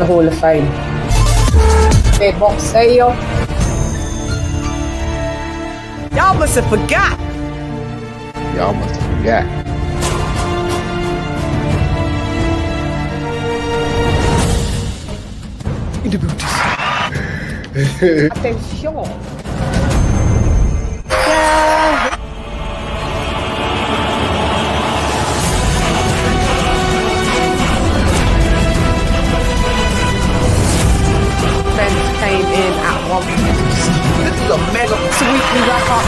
the Hall of Fame. Big box say yo. Y'all must have forgot. Y'all must have forgot. In the booties. Attention. Yeah. Friends came in at 1:50. This is a mega. It's a weekly wrap up.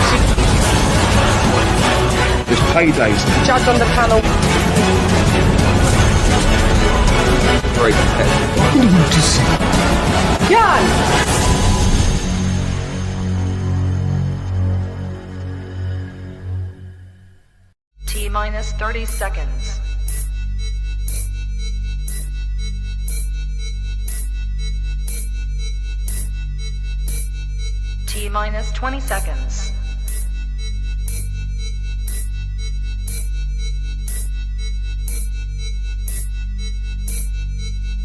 It's paydays. Judge on the panel. Very competitive. Jan! T-minus 30 seconds. T-minus 20 seconds.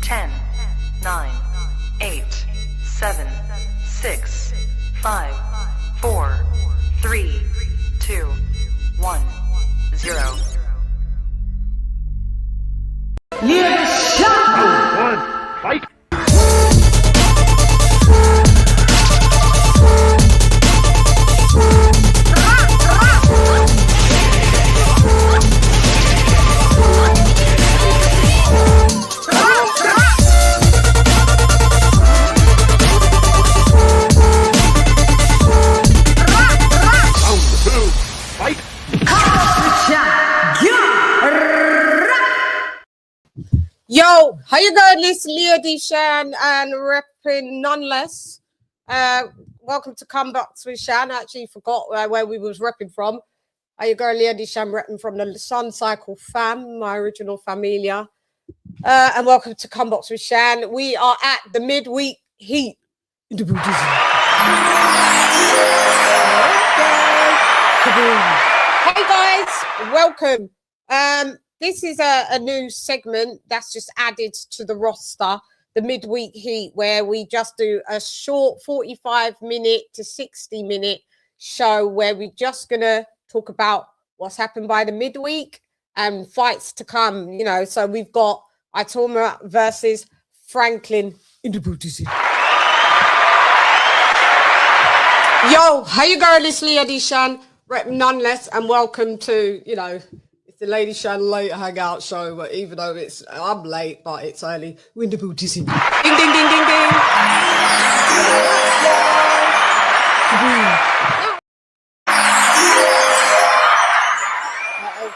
Ten, 9, 8, 7, 6, 5, 4, 3, 2, 1, 0. Lady Chann. Fight. Yo, how you going? This Lady Chann and repping nonetheless. Welcome to Comebacks with Shan. I actually forgot where we was repping from. How you going, Lady Chann, repping from the Sun Cycle fam, my original familia. And welcome to Comebacks with Shan. We are at the midweek heat. In the Hey guys, welcome. This is a new segment that's just added to the roster, the midweek heat, where we just do a short 45-minute to 60-minute show where we're just gonna talk about what's happened by the midweek and fights to come. You know, so we've got Itauma versus Franklin in the booty scene. Yo, how you going? This Lady Chann, rep nonetheless, and welcome to, you know, it's the Lady Chann late hangout show, but even though I'm late, but it's early. Window booty scene. Ding, ding, ding, ding, ding.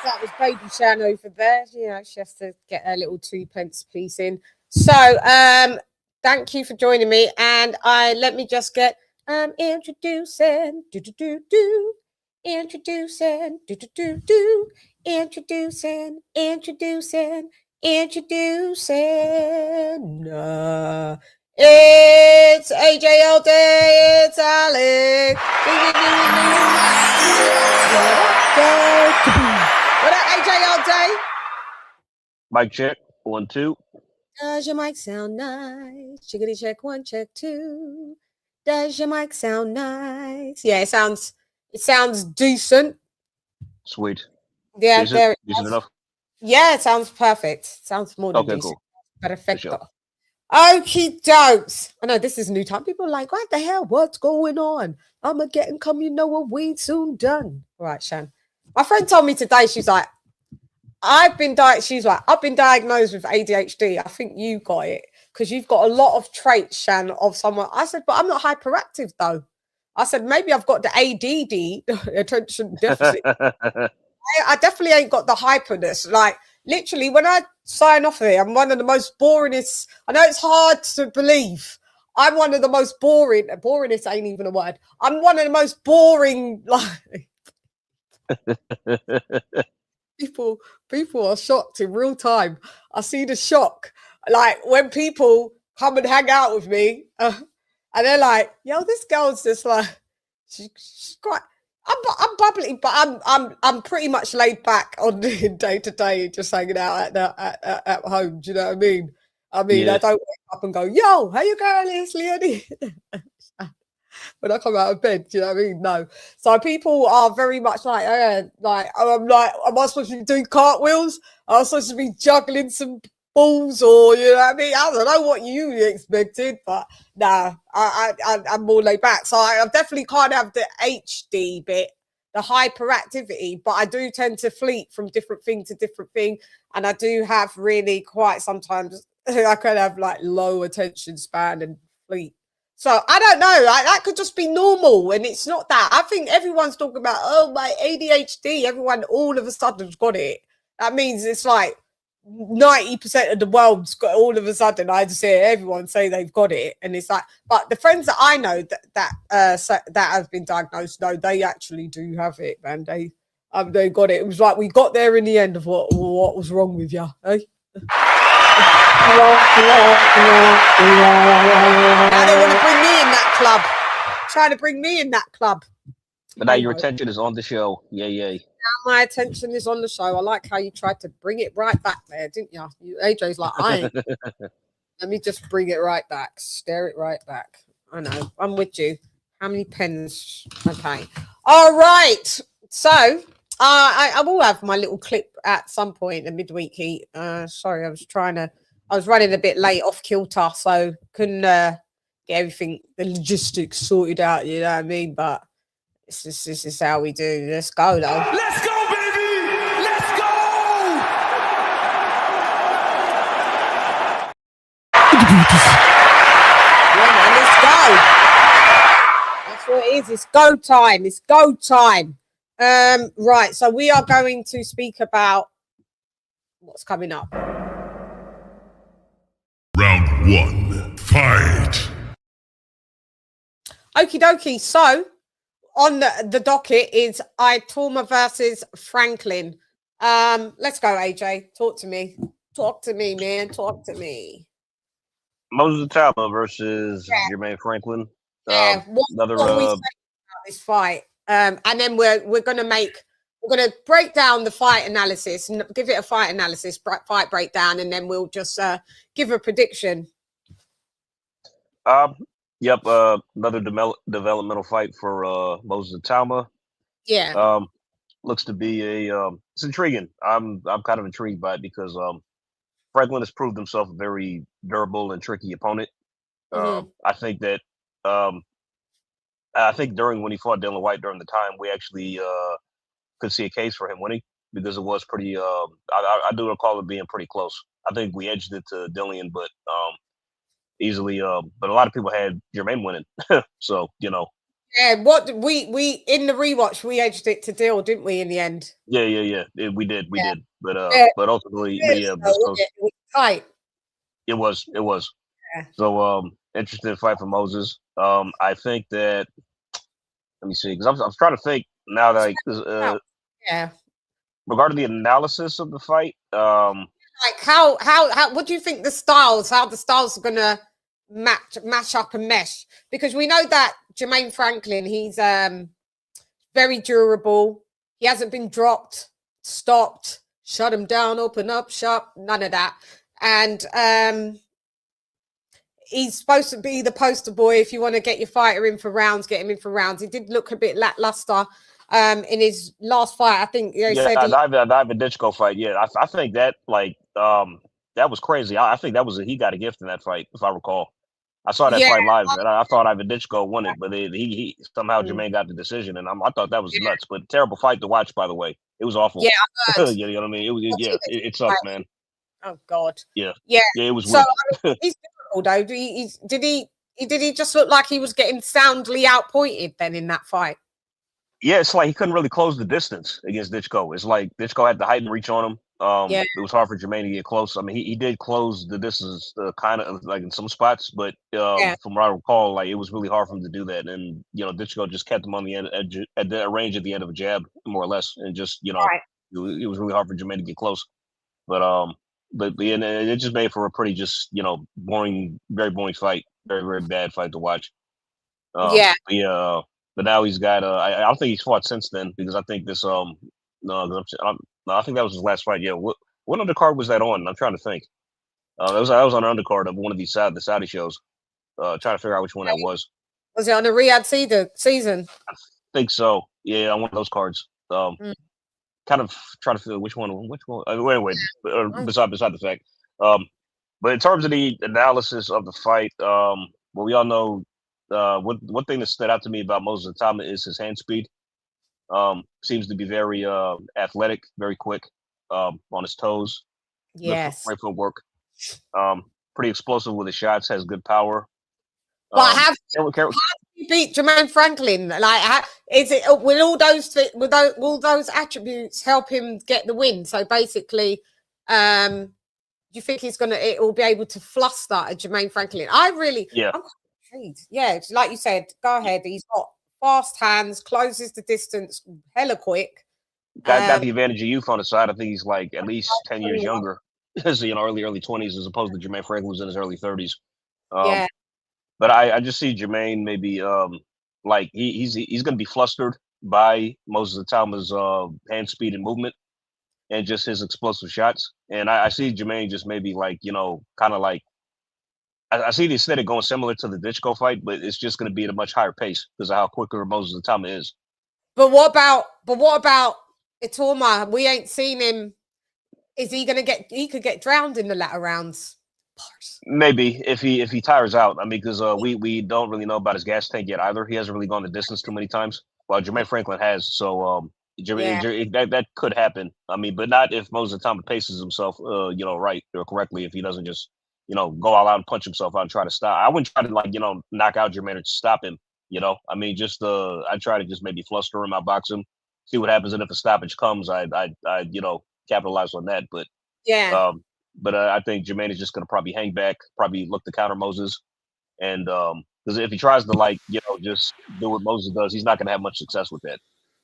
That was Baby Chann over there. You know, she has to get her little 2p piece in. So, thank you for joining me, and let me just get introducing, introducing, introducing. It's AJ all day. It's Alex. What up, AJ all day? Mic check. 1, 2. Does your mic sound nice? Chickadee check 1, check 2. Does your mic sound nice? Yeah, it sounds decent. Sweet. Yeah, Decent? there. Decent enough? Yeah, it sounds perfect. Sounds more than Okay, decent. cool. Perfecto. Sure. Okie dokes. I know this is a new time. People are like, what the hell? What's going on? I'm a getting come, you know what, we soon done. All right, Shan. My friend told me today, she's like, I've been diagnosed with ADHD. I think you got it because you've got a lot of traits, Shan, of someone. I said, but I'm not hyperactive though. I said, maybe I've got the ADD, attention deficit. I definitely ain't got the hyperness. Like, literally, when I sign off here, I'm one of the most boringest. I know it's hard to believe. I'm one of the most boring. Boringest ain't even a word. I'm one of the most boring. Like, people are shocked in real time. I see the shock. Like when people come and hang out with me, and they're like, "Yo, this girl's just like, she's quite." I'm bubbly, but I'm pretty much laid back on day to day, just hanging out at home. Do you know what I mean? I mean, Yeah. I don't wake up and go, yo, how you going, it's Leonie? When I come out of bed, do you know what I mean? No. So people are very much like, I'm like, am I supposed to be doing cartwheels? Am I supposed to be juggling some balls, or you know what I mean? I don't know what you expected, but nah, I'm more laid back. So I definitely can't have the HD bit, the hyperactivity, but I do tend to fleet from different thing to different thing, and I do have really quite sometimes I could have like low attention span and fleet. So I don't know. That could just be normal, and it's not that. I think everyone's talking about, oh, my ADHD. Everyone all of a sudden's got it. That means it's like 90% of the world's got all of a sudden. I just hear everyone say they've got it, and it's like, but the friends that I know that have been diagnosed, no, they actually do have it, man. They got it. It was like we got there in the end of what was wrong with you, eh? Now they want to bring me in that club. Trying to bring me in that club. But now your attention is on the show. Yay. Now my attention is on the show. I like how you tried to bring it right back there, didn't you? AJ's like, I ain't. Let me just bring it right back. Stare it right back. I know. I'm with you. How many pens? Okay. All right. So I will have my little clip at some point in midweek heat. Sorry, I was running a bit late off kilter, so couldn't get everything, the logistics sorted out, you know what I mean? But this is how we do. Let's go, though. Let's go, baby! Let's go! Yeah, man, let's go. That's what it is. It's go time. It's go time. Right, so we are going to speak about what's coming up. Round 1, fight! Okie dokie. So on the docket is Itauma versus Franklin. Let's go, AJ. Talk to me. Talk to me, man. Talk to me. Moses Itauma versus Jermaine Franklin. Yeah. Another What we say about this fight? And then we're gonna break down the fight analysis and give it a fight analysis, fight breakdown, and then we'll just give a prediction. Yep. Another developmental fight for Moses Itauma. Yeah. Looks to be it's intriguing. I'm kind of intrigued by it because Franklin has proved himself a very durable and tricky opponent. I think that I think during when he fought Dylan White during the time, we actually could see a case for him winning because it was pretty. I do recall it being pretty close. I think we edged it to Dillian, but easily. But a lot of people had Jermaine winning, so you know. Yeah, what we in the rewatch we edged it to Dill, didn't we? In the end. Yeah. We did. But but ultimately, it was tight. It was. Yeah. So interesting fight for Moses. I think that. Let me see, because I'm trying to think now that yeah. Regarding the analysis of the fight, like how what do you think how the styles are gonna match up and mesh? Because we know that Jermaine Franklin, he's very durable. He hasn't been dropped, stopped, shut him down, open up shop, none of that. And he's supposed to be the poster boy. If you want to get your fighter in for rounds, get him in for rounds. He did look a bit lackluster in his last fight. I think the Ivan Ditchko fight. Yeah, I think that that was crazy. I think that was he got a gift in that fight, if I recall. I saw that fight live, and I thought Ivan Ditchko won it, but he somehow Jermaine got the decision, and I thought that was nuts. But terrible fight to watch, by the way. It was awful. Yeah, you know what I mean. It was it sucked, man. Oh God. Yeah. It was so weird. I mean, he's difficult though. Did he just look like he was getting soundly outpointed then in that fight? Yeah, it's like he couldn't really close the distance against Ditchko. It's like Ditchko had the height and reach on him. It was hard for Jermaine to get close. I mean, he did close the distance kind of like in some spots, but from what I recall, like it was really hard for him to do that. And you know, Ditchko just kept him on the end at the range at the end of a jab, more or less, and just it was really hard for Jermaine to get close. But and it just made for a pretty boring, very boring fight, very very bad fight to watch. But now he's got. I don't think he's fought since then because I think this. No, I think that was his last fight. Yeah, what undercard was that on? I'm trying to think. That was on the undercard of one of these the Saudi shows. Trying to figure out which one that was. Was it on the Riyadh season? I think so. Yeah, on one of those cards. Kind of trying to figure which one. Wait. Beside the fact. But in terms of the analysis of the fight, well, we all know one thing that stood out to me about Moses Itauma is his hand speed. Seems to be very athletic, very quick on his toes. Yes. Right footwork. Pretty explosive with his shots. Has good power. But how you beat Jermaine Franklin? Like, is it will all those attributes help him get the win? So basically, do you think it will be able to fluster at Jermaine Franklin? I'm intrigued. Yeah, like you said, go ahead. He's got fast hands, closes the distance, hella quick. Got the advantage of youth on his side. I think he's like at least 10 years younger. So, early 20s as opposed to Jermaine Franklin was in his early 30s. Yeah. But I just see Jermaine maybe like he's going to be flustered by Moses Itauma's hand speed and movement and just his explosive shots. And I see Jermaine just maybe like, kind of like I see the aesthetic going similar to the Ditchko fight, but it's just going to be at a much higher pace because of how quicker Moses Itauma is. But what about Itauma? We ain't seen him. Is he going to he could get drowned in the latter rounds? Maybe if he tires out. I mean, because we don't really know about his gas tank yet either. He hasn't really gone the distance too many times. Well, Jermaine Franklin has, so that could happen. I mean, but not if Moses Itauma paces himself, right or correctly. If he doesn't just, go all out and punch himself out and try to stop. I wouldn't try to knock out Jermaine or stop him. I mean, just I try to just maybe fluster him, outbox him, see what happens, and if a stoppage comes, I capitalize on that. But yeah. But I think Jermaine is just going to probably hang back, probably look to counter Moses. And because if he tries to just do what Moses does, he's not going to have much success with that.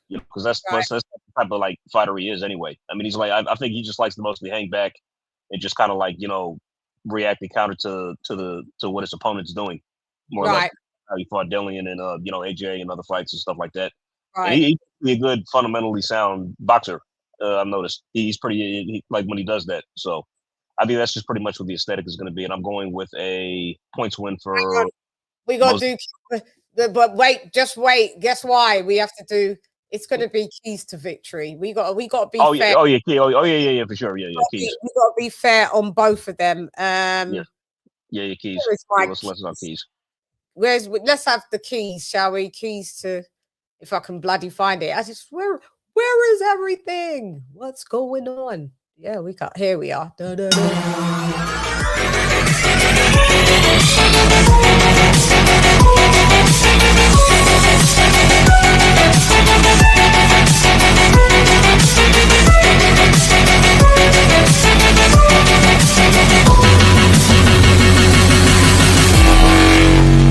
Because that's the type of fighter he is anyway. I mean, he's like, I think he just likes to mostly hang back and just kind of react and counter to what his opponent's doing. More or less how he fought Dillian and AJ and other fights and stuff like that. Right. And he's a good, fundamentally sound boxer. I've noticed he's pretty when he does that. So I think that's just pretty much what the aesthetic is going to be, and I'm going with a points win for. We got to do, but wait, just wait. Guess why we have to do? It's going to be keys to victory. We got to be fair. Yeah, for sure. Yeah, keys. We got to be fair on both of them. Yeah, keys. Let's have keys. Let's have the keys, shall we? Keys to, if I can bloody find it. Where is everything? What's going on? Yeah, here we are. Da, da, da.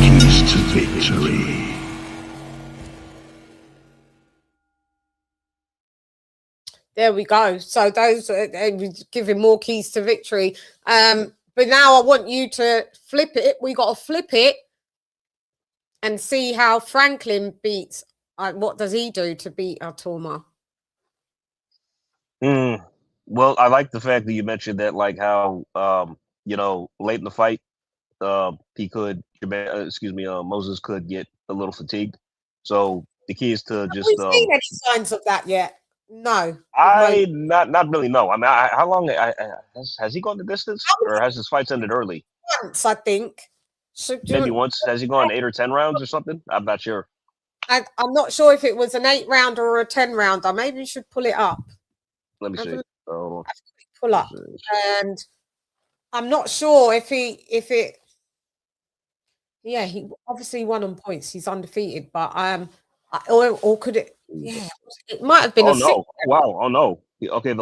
Keys to victory. There we go. So those are giving more keys to victory. But now I want you to flip it. We got to flip it and see how Franklin beats. What does he do to beat Itauma? Well, I like the fact that you mentioned that, how late in the fight, Moses could get a little fatigued. So the key is to just. Have we seen any signs of that yet? No, not really. No, I mean, how long has he gone the distance, or has his fights ended early? Once, I think. Maybe once. Has he gone 8 or 10 rounds or something? I'm not sure. I'm not sure if it was an 8 rounder or a 10 rounder. Maybe you should pull it up. Let me see. Pull up, and I'm not sure if it. Yeah, he obviously won on points. He's undefeated, but or could it? Yeah, it might have been. Oh no! Wow! Oh no! Okay,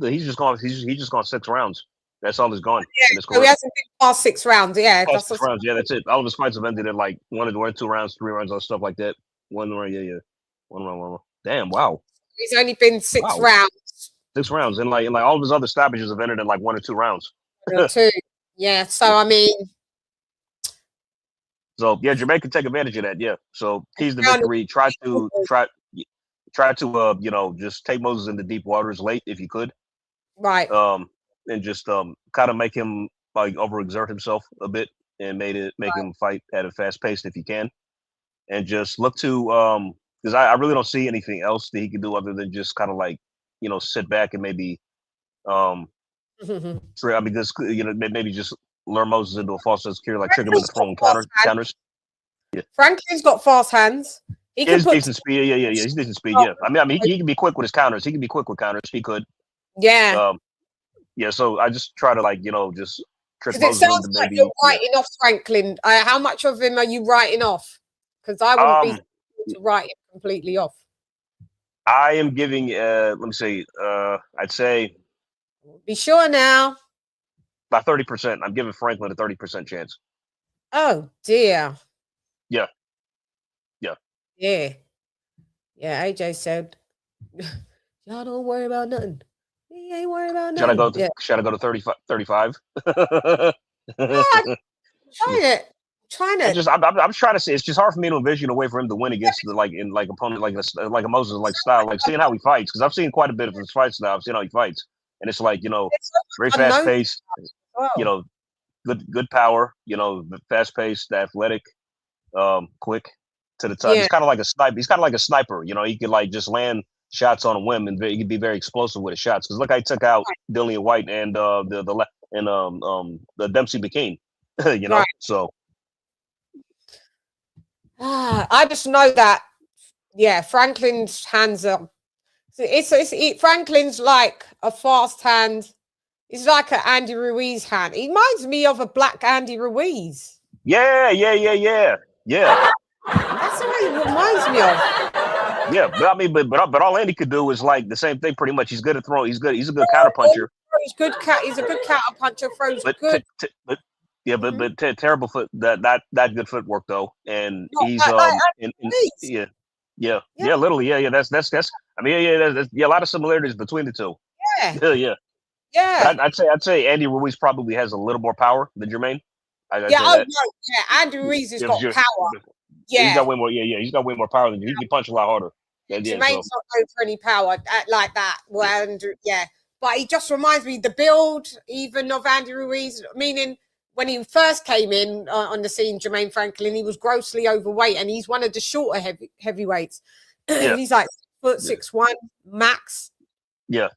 he's just gone 6 rounds. That's all he's gone. Yeah, so he hasn't been past 6 rounds. Yeah, past 6 rounds. Yeah, that's it. All of his fights have ended in 1 or 2 rounds, 3 rounds, or stuff like that. 1 round. Yeah. 1 round. Damn! Wow. He's only been 6 rounds. 6 rounds, and all of his other stoppages have ended in 1 or 2 rounds. 2. Yeah. So I mean. So yeah, Jermaine can take advantage of that. Yeah. So keys to victory. Try to just take Moses into deep waters late if you could. Right. And just kind of make him like overexert himself a bit and make him fight at a fast pace if he can, and just look to because I really don't see anything else that he can do other than just kind of like sit back and maybe I mean just maybe just lure Moses into a false sense of security, like trigger him into throwing counters. Yeah. Franklin's got fast hands. He can He's put decent speed. Yeah. He's decent speed. Yeah. I mean, he can be quick with his counters. He can be quick with counters. He could. yeah. Yeah. So I just try to just trick Because it Moses sounds into like maybe. you're writing off Franklin. How much of him are you writing off? Because I wouldn't be able to write him completely off. I am giving. Let me see. I'd say. Be sure now. By 30%, I'm giving Franklin a 30% chance. Oh dear. Yeah. Yeah. AJ said, "Y'all don't worry about nothing. He ain't worried about nothing." Should I go to 35? Trying it. I'm trying to say it's just hard for me to envision a way for him to win against the opponent like a Moses style, like seeing how he fights, because I've seen quite a bit of his fights now. I've seen how he fights, and it's like very fast paced, good power, fast paced, athletic, quick to the top. Yeah. He's kind of like a sniper. He's kind of like a sniper. He could like just land shots on a whim, and he could be very explosive with his shots. Because look, I took out Dillian White and the Dempsey McKean. Right. So. I just know that, Franklin's hands are. Franklin's like a fast hand. He's like an Andy Ruiz hand. He reminds me of a black Andy Ruiz. Yeah. That's what he reminds me of. Yeah, but I mean, but all Andy could do is like the same thing pretty much. He's good at throwing. He's a good counter puncher. He's a good counter puncher. Throws good. But terrible foot. That good footwork though, and he's literally That's I mean there's a lot of similarities between the two. Yeah. I'd say Andy Ruiz probably has a little more power than Jermaine. Andy Ruiz has got power. Yeah, he's got way more. He's got way more power than you. He can punch a lot harder. Jermaine's not known for any power like that. Well, but he just reminds me the build even of Andy Ruiz. Meaning when he first came in on the scene, Jermaine Franklin, he was grossly overweight, and he's one of the shorter heavyweights. He's like 6'1" max. Yeah.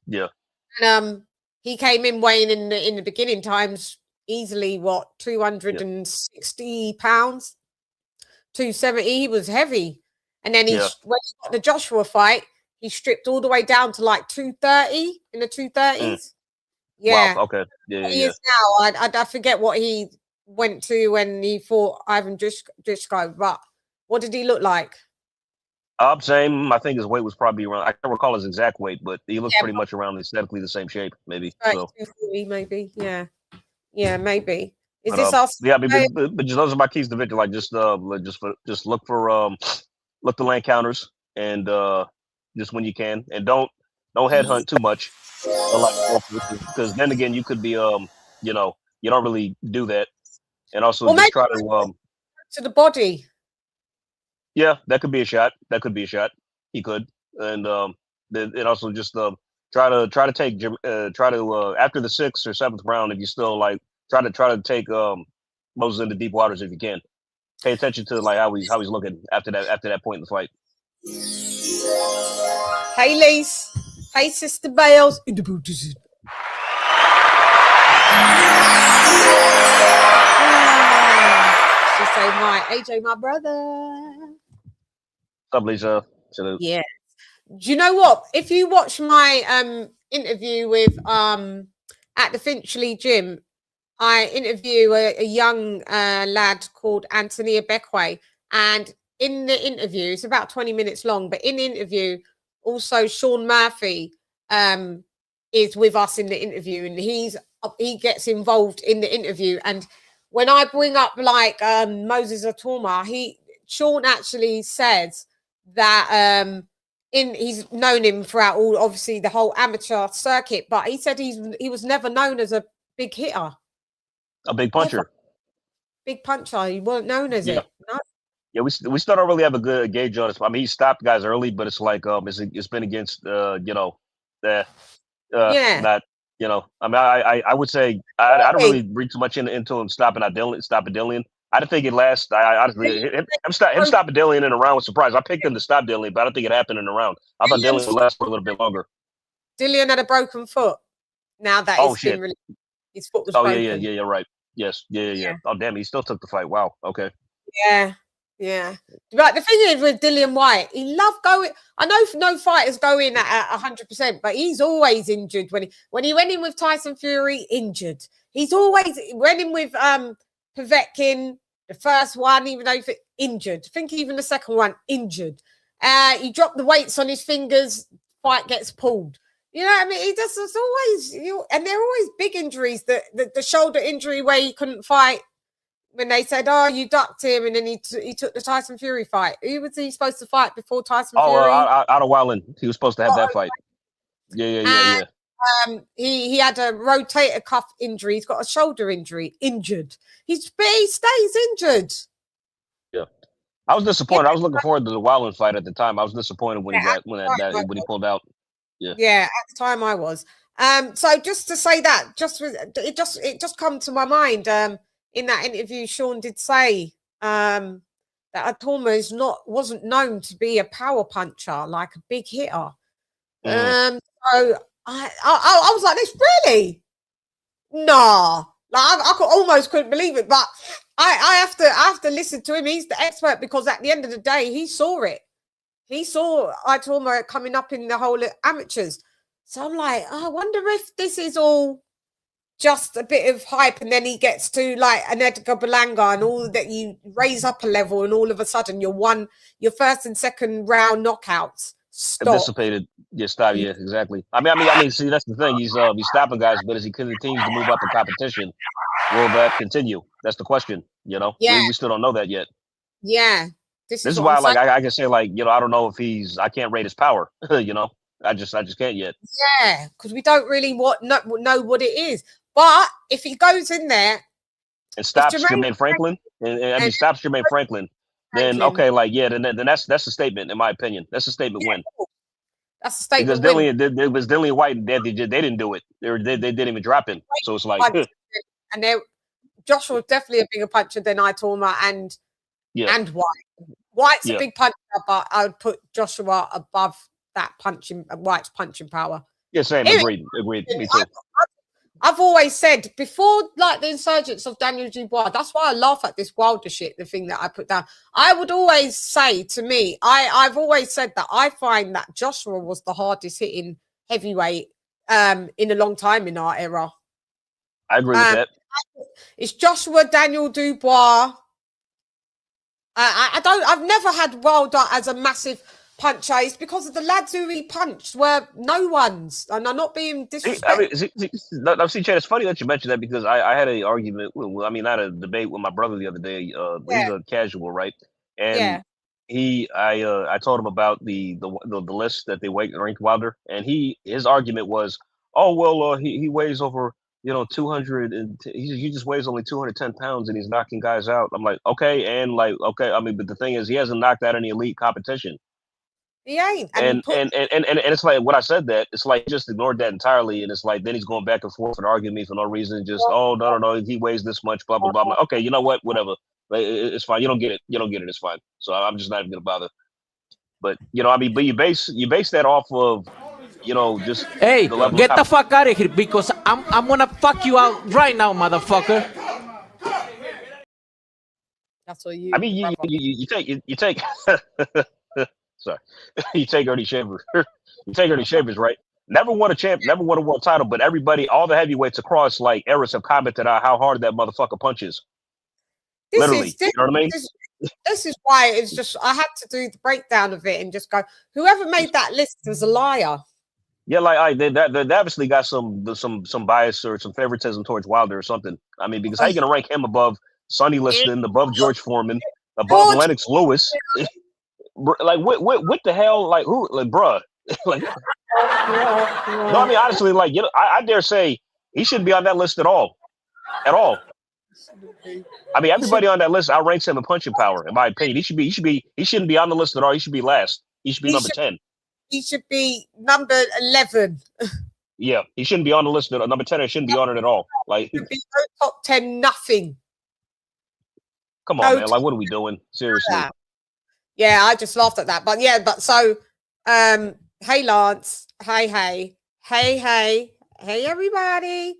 And he came in weighing in the beginning times easily 260 pounds, 270. He was heavy, and then when he got the Joshua fight, he stripped all the way down to like 230 in the 230s. Yeah. Wow. Okay. Yeah. He is now. I forget what he went to when he fought Ivan Dushko, but what did he look like? Same. I think his weight was probably around. I can't recall his exact weight, but he looked pretty much around aesthetically the same shape, maybe. Right, 240, maybe. Yeah, maybe. Is but, this us? Yeah, I mean, but just those are my keys to victory. Like just look for look to land counters and just when you can, and don't headhunt too much, because then again you could be you don't really do that, and also just try to the body. Yeah, that could be a shot. He could, and also just try to take after the 6th or 7th round, if you still like try to take Moses into deep waters if you can. Pay attention to like how he's looking after that point in the fight. Hey Lise, hey Sister Bales. In the boot. She say my AJ, my brother. What's up, Lisa? Salute. Yeah. Do you know what? If you watch my interview with at the Finchley gym, I interview a young lad called Antonia Beckway, and in the interview, it's about 20 minutes long, but in the interview, also Sean Murphy is with us in the interview, and he gets involved in the interview. And when I bring up like Moses Itauma, Sean actually says that he's known him throughout obviously the whole amateur circuit, but he said he was never known as a big hitter. A big puncher. Big puncher. He wasn't known as it. No? Yeah, we still don't really have a good gauge on it. I mean, he stopped guys early, but it's like it's been against not You know, I mean, I would say I don't really read too much into him stopping Dillian. I didn't think it lasts. I honestly him stopping Dillian in a round was surprised. I picked him to stop Dillian, but I don't think it happened in a round. I thought Dillian would last for a little bit longer. Dillian had a broken foot. Now that Oh it's shit! been released, his foot was Oh broken. yeah. You're right. Yes, yeah. Oh damn, he still took the fight. Wow. Okay. Yeah. But the thing is with Dillian White, he loved going. I know no fighters go in at 100%, but he's always injured when he went in with Tyson Fury, injured. He's always went in with Povetkin, the first one, even though injured. I think even the second one, injured. He dropped the weights on his fingers, fight gets pulled. You know what I mean? He just it's always and they're always big injuries. The shoulder injury where he couldn't fight. When they said, "Oh, you ducked him," and then he took the Tyson Fury fight. Who was he supposed to fight before Tyson Fury? Out of Wildland, he was supposed to have that fight. Yeah. He had a rotator cuff injury. He's got a shoulder injury. Injured. He stays injured. Yeah, I was disappointed. I was looking forward to the Wildland fight at the time. I was disappointed when he pulled out. Yeah, at the time I was. So just to say that, it just come to my mind. In that interview, Sean did say that Itauma wasn't known to be a power puncher, like a big hitter. So I was like, this really? Nah. Like I almost couldn't believe it, but I have to listen to him. He's the expert because at the end of the day, he saw it. He saw Itauma coming up in the whole amateurs. So I'm like, I wonder if this is all just a bit of hype, and then he gets to like an Edgar Berlanga and all that. You raise up a level, and all of a sudden your first and second round knockouts stop. Dissipated. Yeah, stop. Yeah, exactly. I mean, see, that's the thing. He's stopping guys, but as he continues to move up in competition, will that continue? That's the question. You know, we still don't know that yet. Yeah, this is why, like, I can say, like, you know, I don't know if I can't rate his power. You know, I just can't yet. Yeah, because we don't really know what it is. But if he goes in there and stops Jermaine Franklin, and he stops Jermaine Franklin, then okay, like then that's a statement in my opinion. That's a statement win. That's a statement because win. It was Dillian White. They didn't do it. They didn't even drop him. So it's like, and Joshua was definitely a bigger puncher than Itauma and White. White's a big puncher, but I would put Joshua above that White's punching power. Yeah, same. Agreed. Me too. I've always said before, like the insurgence of Daniel Dubois, that's why I laugh at this Wilder shit, the thing that I put down. I would always say to me, I've always said that I find that Joshua was the hardest hitting heavyweight in a long time in our era. I agree with that. It's Joshua, Daniel Dubois. I've never had Wilder as a massive puncher. It's because of the lads who he punched were no ones, and I'm not being disrespectful. See, Chad, it's funny that you mentioned that because I had an argument. I mean, I had a debate with my brother the other day. He's a casual, right? And I told him about the list that they ranked Wilder, and his argument was, oh well, he weighs over 200, and he just weighs only 210 pounds, and he's knocking guys out. I'm like, okay, I mean, but the thing is, he hasn't knocked out any elite competition. He ain't. And it's like when I said that, it's like just ignored that entirely, and it's like then he's going back and forth and arguing me for no reason. Just no, he weighs this much, blah blah blah. I'm like, okay, you know what, whatever, it's fine. You don't get it, it's fine. So I'm just not even gonna bother. But I mean, but you base that off of just hey, get the fuck out of here because I'm gonna fuck you out right now, motherfucker. That's what you. I mean, you take. Sorry, you take Ernie Shavers. You take Ernie Shavers, right? Never won a world title, but all the heavyweights across like eras have commented on how hard that motherfucker punches. Literally, you know what I mean? This is why it's just I had to do the breakdown of it and just go. Whoever made that list was a liar. Yeah, like they obviously got some bias or some favoritism towards Wilder or something. I mean, because how you gonna rank him above Sonny Liston, above George Foreman, above Lennox Lewis? Like what the hell? Like who? Like bruh? Like no, I mean honestly, like I dare say he shouldn't be on that list at all. I mean everybody on that list outranks him in punching power, in my opinion. He shouldn't be on the list at all. He should be last. He should be number 10. He should be number 11. Yeah, he shouldn't be on the list. Number 10 shouldn't be on it at all. Like, Should be no top 10, nothing. come No on, man. Like, top what are we doing? Seriously. that. Yeah, I just laughed at that. But yeah, but so hey Lance, hey everybody.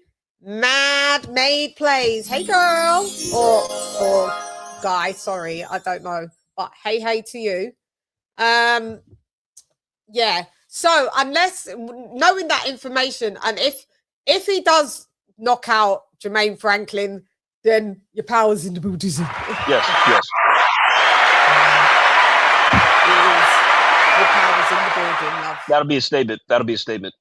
Mad Maid Plays. Hey girl. Or guy, sorry, I don't know. But hey to you. Yeah. So unless knowing that information, and if he does knock out Jermaine Franklin, then your power's in the Buddhism. Yes. Your power's in the building, love. That'll be a statement.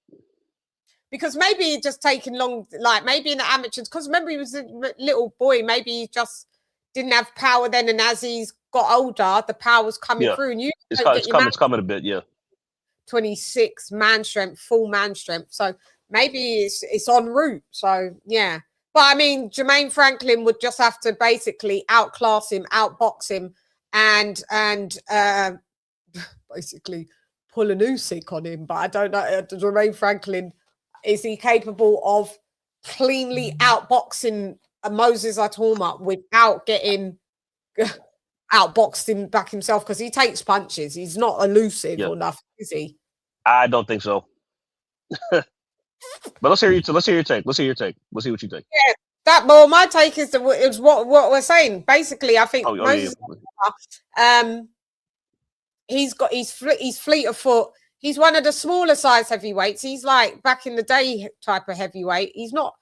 Because maybe he just taking long, like maybe in the amateurs, because remember he was a little boy, maybe he just didn't have power then, and as he's got older, the power's coming through. And you it's coming a bit, yeah. 26 man strength, full man strength. So maybe it's en route. So yeah. But I mean, Jermaine Franklin would just have to basically outclass him, outbox him, and basically pull an Usyk on him. But I don't know, Jermaine Franklin, is he capable of cleanly outboxing Moses Itauma without getting outboxed him back himself? Because he takes punches. He's not elusive or nothing, is he? I don't think so. But let's hear your take. Let's see what you think. Yeah, that. Well, my take is what we're saying. Basically, I think Moses, he's fleet of foot. He's one of the smaller size heavyweights. He's like back in the day type of heavyweight. He's not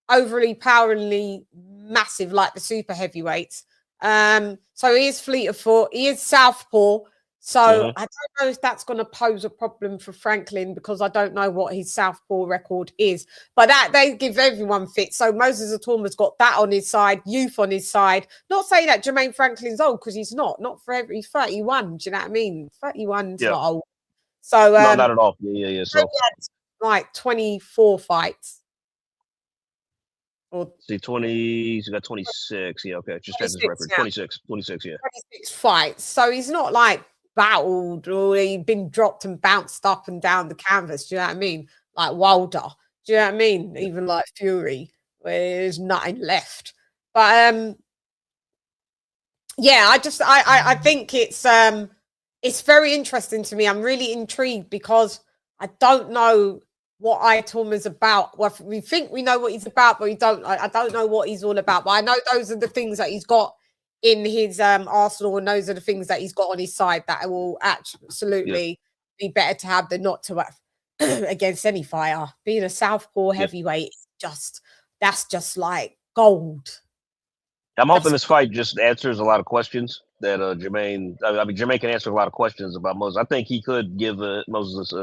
overly powerfully massive like the super heavyweights. So he is fleet of foot. He is southpaw. So I don't know if that's going to pose a problem for Franklin, because I don't know what his southpaw record is. But that they give everyone fit. So Moses Atauma's got that on his side, youth on his side. Not saying that Jermaine Franklin's old, because he's not. Not for every 31. Do you know what I mean? 31's not old. So no, not at all. Yeah. So like 24 fights. Or see, 20. He's got 26. Yeah, okay. Just check his record. 26. Yeah. 26 fights. So he's not like battled or he's been dropped and bounced up and down the canvas. Do you know what I mean? Like Wilder. Do you know what I mean? Even like Fury, where there's nothing left. But yeah, I think it's very interesting to me. I'm really intrigued because I don't know what Itauma's about. Well, we think we know what he's about, but I don't know what he's all about. But I know those are the things that he's got in his arsenal, and those are the things that he's got on his side that will absolutely be better to have than not to have against any fighter. Being a southpaw heavyweight, that's just like gold. I'm hoping this fight just answers a lot of questions that Jermaine. I mean, Jermaine can answer a lot of questions about Moses. I think he could give Moses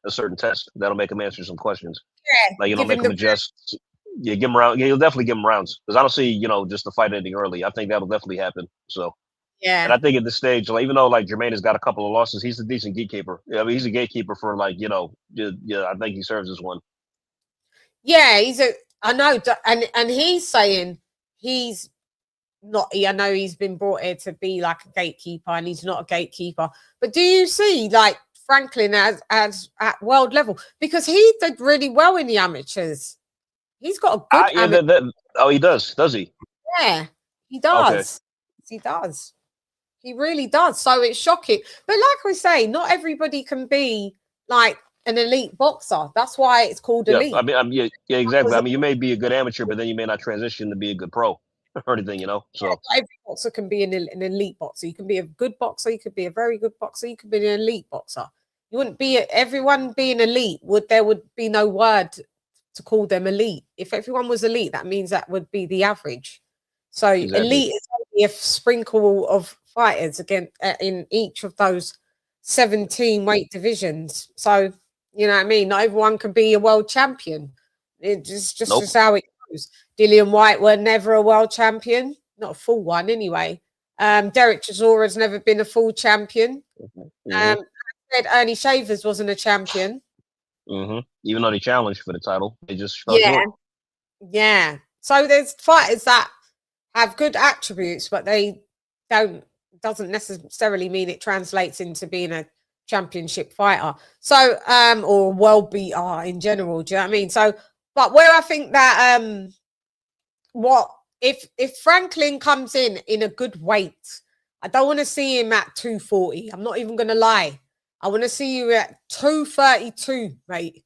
a certain test that'll make him answer some questions. Yeah, like make him adjust. Yeah, give him rounds. Yeah, he'll definitely give him rounds, because I don't see just the fight ending early. I think that'll definitely happen. So yeah, and I think at this stage, like, even though like Jermaine has got a couple of losses, he's a decent gatekeeper. Yeah, I mean, he's a gatekeeper for I think he serves as one. Yeah, I know, and he's saying he's not. I know he's been brought here to be like a gatekeeper, and he's not a gatekeeper. But do you see like Franklin as at world level? Because he did really well in the amateurs. He's got a good. He does he? Yeah, he does. Okay. He does. He really does. So it's shocking. But like we say, not everybody can be like an elite boxer. That's why it's called elite. I mean, yeah, exactly. I mean, you may be a good amateur, but then you may not transition to be a good pro or anything, So not every boxer can be an elite boxer. You can be a good boxer. You could be a very good boxer. You could be an elite boxer. You wouldn't be everyone being elite. There would be no word to call them elite. If everyone was elite, that means that would be the average. So elite is only a sprinkle of fighters again in each of those 17 weight divisions. So you know what I mean? Not everyone can be a world champion. It's just how it goes. Dillian White were never a world champion, not a full one anyway. Derek Chisora's never been a full champion. I said Ernie Shavers wasn't a champion. Even though they challenged for the title, they just yeah. So there's fighters that have good attributes, but they doesn't necessarily mean it translates into being a championship fighter. So, or world beater in general. Do you know what I mean? So, but where I think that what if Franklin comes in a good weight, I don't want to see him at 240. I'm not even gonna lie. I want to see you at 232, mate.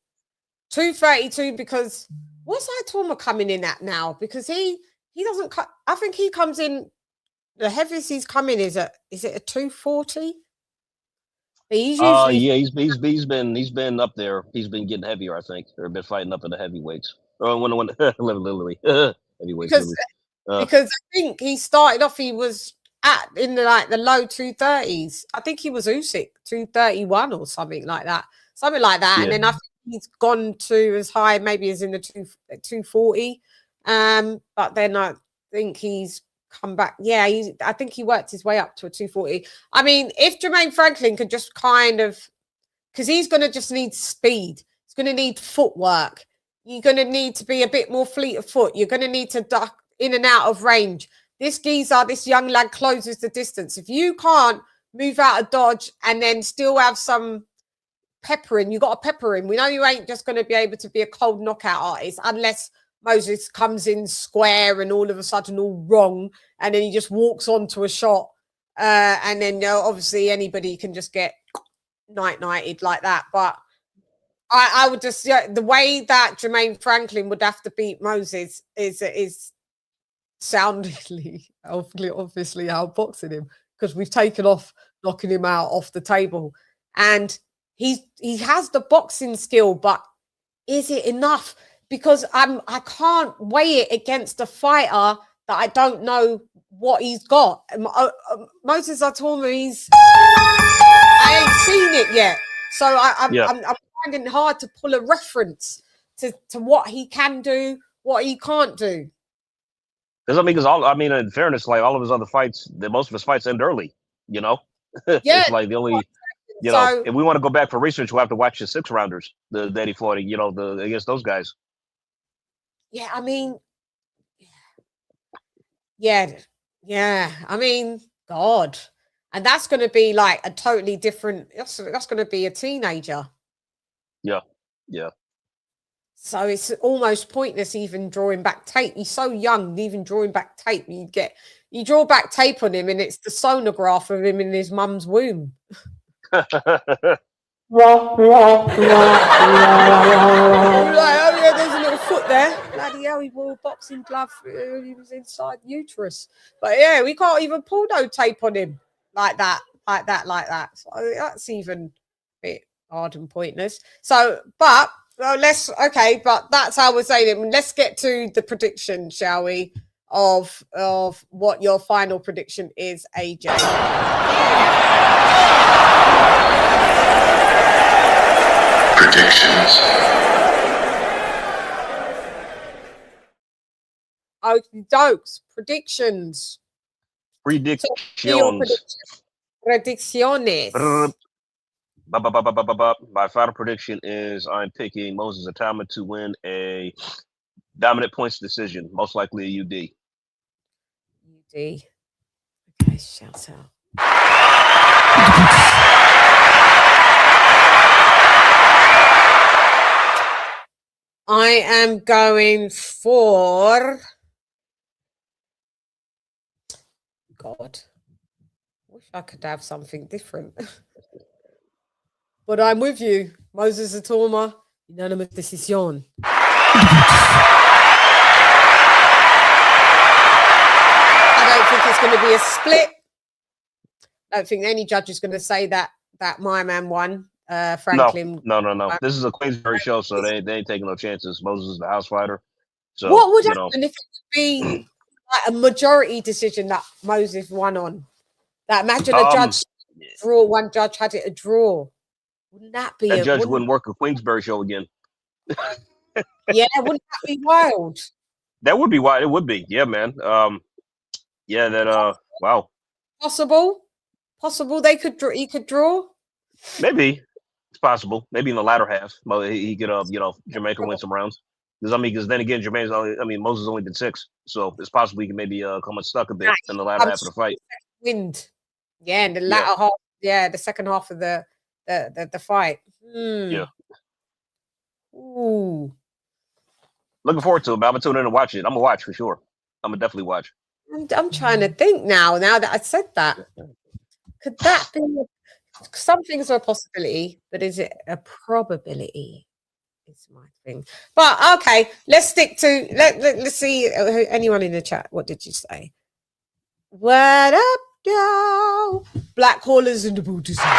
232, because what's Itauma coming in at now? Because he doesn't cut. I think he comes in, the heaviest he's coming is it a 240? But he's usually Yeah, he's been up there. He's been getting heavier, I think. They've been fighting up in the heavyweights. Or when literally heavyweights. because I think he started off, he was in the low 230s. I think he was Usyk 231 or something like that. Yeah. And then I think he's gone to as high maybe as in the 240. But then I think he's come back. Yeah, I think he worked his way up to a 240. I mean, if Jermaine Franklin could just kind of, because he's going to just need speed. He's going to need footwork. You're going to need to be a bit more fleet of foot. You're going to need to duck in and out of range. This geezer, this young lad closes the distance. If you can't move out of dodge and then still have some peppering, you got to pepper him. We know you ain't just going to be able to be a cold knockout artist unless Moses comes in square and all of a sudden all wrong, and then he just walks onto a shot, and then obviously anybody can just get nighted like that. But I would just, the way that Jermaine Franklin would have to beat Moses is soundly, obviously outboxing him, because we've taken off knocking him out off the table, and he has the boxing skill, but is it enough? Because I can't weigh it against a fighter that I don't know what he's got. Moses Itauma, I ain't seen it yet, so I'm finding it hard to pull a reference to what he can do, what he can't do. Because in fairness, like all of his other fights, most of his fights end early. Yeah, it's like the only. If we want to go back for research, we'll have to watch the 6-rounders, the that he fought, against those guys. Yeah, I mean, yeah. I mean, God, and that's going to be like a totally different. That's going to be a teenager. Yeah. So it's almost pointless even drawing back tape. He's so young, even drawing back tape. You draw back tape on him, and it's the sonograph of him in his mum's womb. There's a little foot there. Bloody hell, he wore a boxing glove. He was inside uterus. But yeah, we can't even pull no tape on him like that. So that's even a bit hard and pointless. So, but that's how we're saying it. Let's get to the prediction, shall we? Of what your final prediction is, AJ. Predictions. Okie dokes. Predictions. Predicciones. My final prediction is I'm picking Moses Itauma to win a dominant points decision, most likely a UD. UD. Okay, shout out. I am going for... God. Wish I could have something different. But I'm with you. Moses Itauma, unanimous decision. I don't think it's going to be a split. I don't think any judge is going to say that my man won. Franklin. No. This is a Queensberry show, so they ain't taking no chances. Moses is the house fighter. So what would happen if it would be like a majority decision that Moses won on? That imagine a judge draw, one judge had it a draw. Wouldn't that be that judge wouldn't work a Queensberry show again? Yeah, wouldn't that be wild? That would be wild. It would be, yeah, man. Wow. Possible he could draw. Maybe it's possible. Maybe in the latter half, he could Jermaine could win some rounds. Because then again, Moses has only been 6, so it's possible he can maybe come unstuck a bit in the latter half of the fight. Wind, yeah, in the latter half, the second half of the the fight. Yeah. Ooh. Looking forward to it, but I'm gonna tune in and watch it. I'm gonna watch for sure. I'm gonna definitely watch. I'm trying to think now that I said that. Could that be some things are a possibility, but is it a probability? Is my thing. But okay, let's stick to let's see anyone in the chat. What did you say? What up, y'all? Black haulers in the Buddhism. You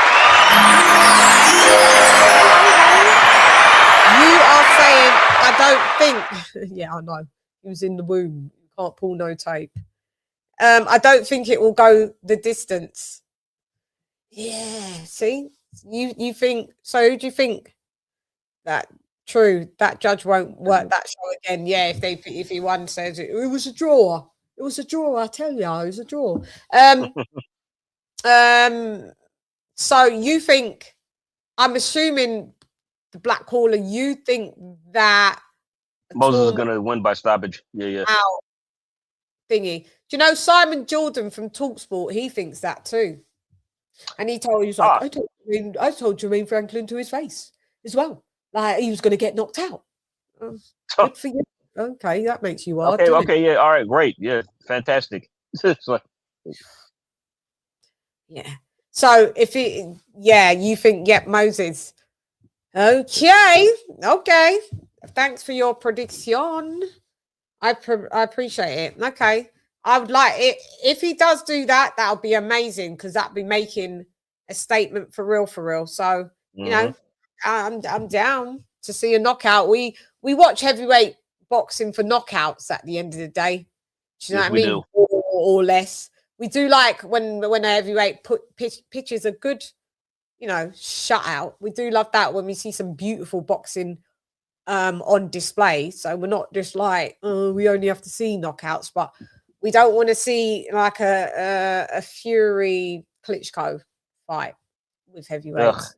are saying I don't think. Yeah, I know. He was in the womb. You can't pull no tape. I don't think it will go the distance. Yeah, see, you think so? Who do you think that? True, that judge won't work that show again. Yeah, if he won says it was a draw. It was a draw. I tell you, it was a draw. So you think? I'm assuming the black caller. You think that Moses is gonna win by stoppage. Yeah. Out thingy. Do you know Simon Jordan from Talksport? He thinks that too, and he told he's like, I told Jermaine Franklin to his face as well. Like he was going to get knocked out. Good for you. Okay, that makes you hard. Okay, yeah, all right, great, yeah, fantastic. Yeah. So if you think, Moses. Okay. Thanks for your prediction. I appreciate it. Okay, I would like it if he does do that. That'll be amazing because that'll be making a statement for real. So you know. I'm down to see a knockout. We watch heavyweight boxing for knockouts at the end of the day. Do you know what I mean? Or less. We do like when a heavyweight pitches a good, shutout. We do love that when we see some beautiful boxing on display. So we're not just like, we only have to see knockouts, but we don't want to see like a Fury Klitschko fight with heavyweights.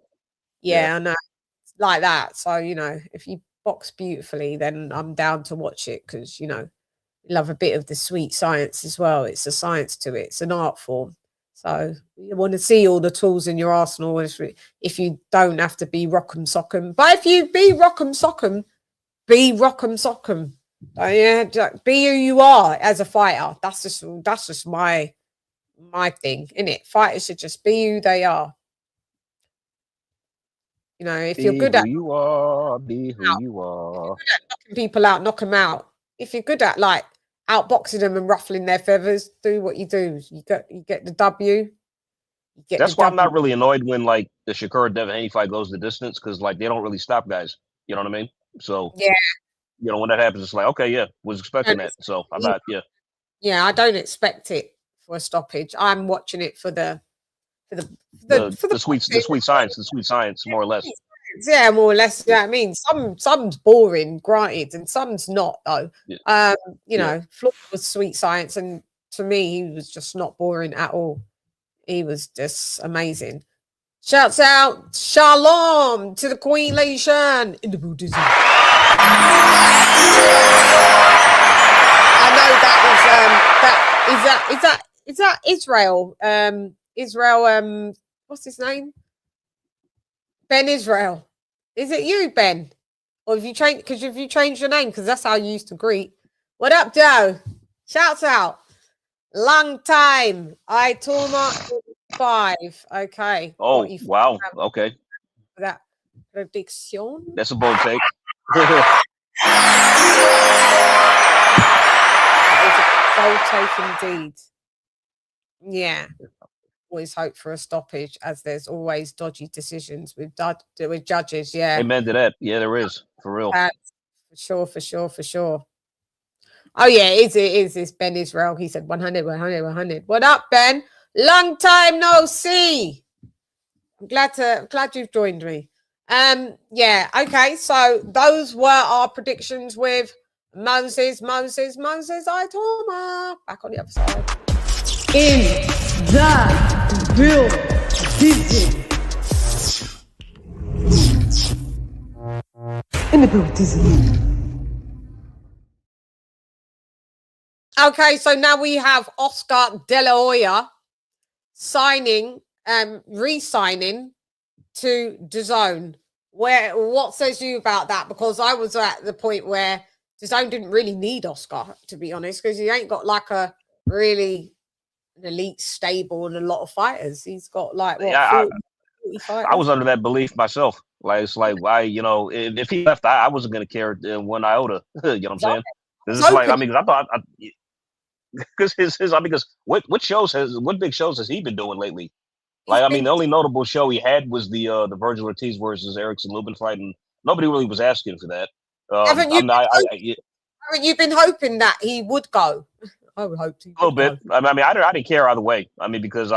Yeah, I know. Like that. So, if you box beautifully, then I'm down to watch it because, love a bit of the sweet science as well. It's a science to it. It's an art form. So you want to see all the tools in your arsenal if you don't have to be rock'em sock'em. But if you be rock'em sock'em, be rock'em sock'em. Be who you are as a fighter. That's just my thing, innit? Fighters should just be who they are. If you're good at be who you are. Knocking people out, knock them out. If you're good at like outboxing them and ruffling their feathers, do what you do. You get the W. That's why I'm not really annoyed when like the Shakur Devin Haney fight goes the distance because like they don't really stop guys. You know what I mean? So yeah, when that happens, it's like okay, yeah, was expecting that. So I'm not. Yeah, I don't expect it for a stoppage. I'm watching it for the sweet science, more or less. Yeah, more or less. Yeah, I mean, some's boring, granted, and some's not though. Yeah. Floyd was sweet science, and to me, he was just not boring at all. He was just amazing. Shouts out, shalom to the Queen Lady Chann in the Buddhism. I know is that Israel? Israel, what's his name? Ben Israel. Is it you, Ben? Or have you changed? Because if you changed your name, because that's how you used to greet. What up, Joe? Shouts out. Long time. Itauma 5. Okay. Oh, wow. Okay. That prediction. That's a bold take. That is a bold take indeed. Yeah. Always hope for a stoppage, as there's always dodgy decisions with judges. Yeah, amen to that. Yeah, there is for real. For sure. Oh yeah, it is. It's Ben Israel. He said 100. What up, Ben? Long time no see. I'm glad you've joined me. Yeah. Okay. So those were our predictions with Moses. Itauma. Back on the other side. In the building. In the building. Okay, so now we have Oscar De La Hoya signing, re-signing to DAZN. What says you about that? Because I was at the point where DAZN didn't really need Oscar, to be honest, because he ain't got like a really an elite stable and a lot of fighters. He's got like what, Yeah, 40 fighters? I was under that belief myself. Like it's like why if he left, I wasn't gonna care one iota. You know what I'm saying? Because it's like I mean, 'cause I thought because his I mean, because what big shows has he been doing lately? Like I mean, the only notable show he had was the Virgil Ortiz versus Erickson Lubin fight, and nobody really was asking for that. Haven't you been hoping that he would go? I would hope he a little bit. I mean, I didn't care either way. I mean, because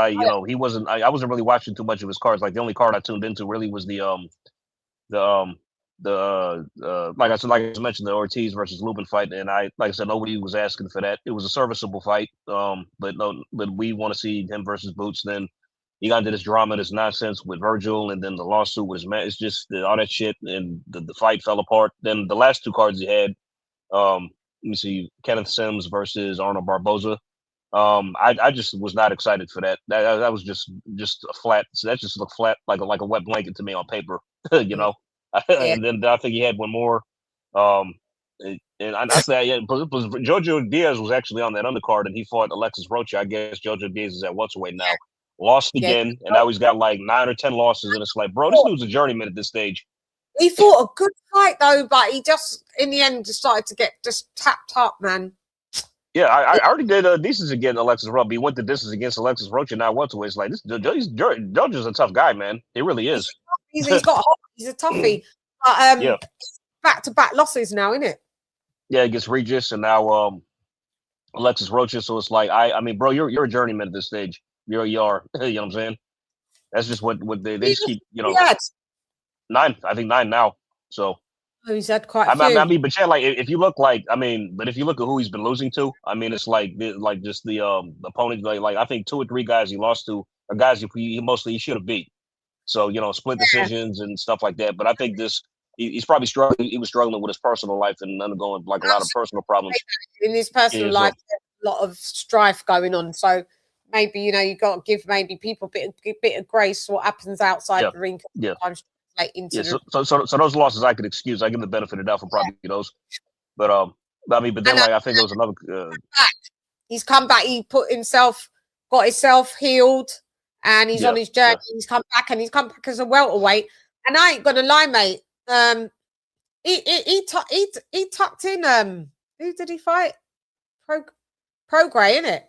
he wasn't. I wasn't really watching too much of his cards. Like the only card I tuned into really was the like I mentioned, the Ortiz versus Lubin fight, and like I said, nobody was asking for that. It was a serviceable fight. But we want to see him versus Boots. Then he got into this drama, this nonsense with Virgil, and then the lawsuit with his man. It's just all that shit, and the fight fell apart. Then the last two cards he had, let me see, Kenneth Sims versus Arnold Barboza. I just was not excited for that. That was just a flat. So that just looked flat, like a wet blanket to me on paper, you know. And then I think he had one more. And I say, yeah, Jojo Diaz was actually on that undercard, and he fought Alexis Rocha. I guess Jojo Diaz is at welterweight now. Lost again, and now he's got like 9 or 10 losses, and it's like, bro, this dude's a journeyman at this stage. He fought a good fight though, but he just in the end decided to get just tapped up, man. Yeah, I already did distance against Alexis Rocha. He went to distance against Alexis Rocha, now welterweight. It's like Jojo's a tough guy, man. He really is. He's a toughie. But, back-to-back losses now, isn't it? Yeah, against Regis and now Alexis Rocha. So it's like I mean, bro, you're a journeyman at this stage. You are. You know what I'm saying? That's just what they just keep, 9. I think 9 now. So he's had quite a few. I mean, but yeah, like if you look like, I mean, but if you look at who he's been losing to, I mean, it's like just the opponents. Like I think 2 or 3 guys he lost to are guys he should have beat. So split decisions and stuff like that. But I think he's probably struggling. He was struggling with his personal life and undergoing like a lot of personal problems in his personal life. A lot of strife going on. So maybe you got to give maybe people a bit of grace. What happens outside the ring? So those losses I could excuse. I give the benefit of the doubt for probably those. But I mean, but then I think there was another. He's come back. He got himself healed, and he's on his journey. Yeah. He's come back as a welterweight. And I ain't gonna lie, mate. He tucked in. Who did he fight? Prograis, innit?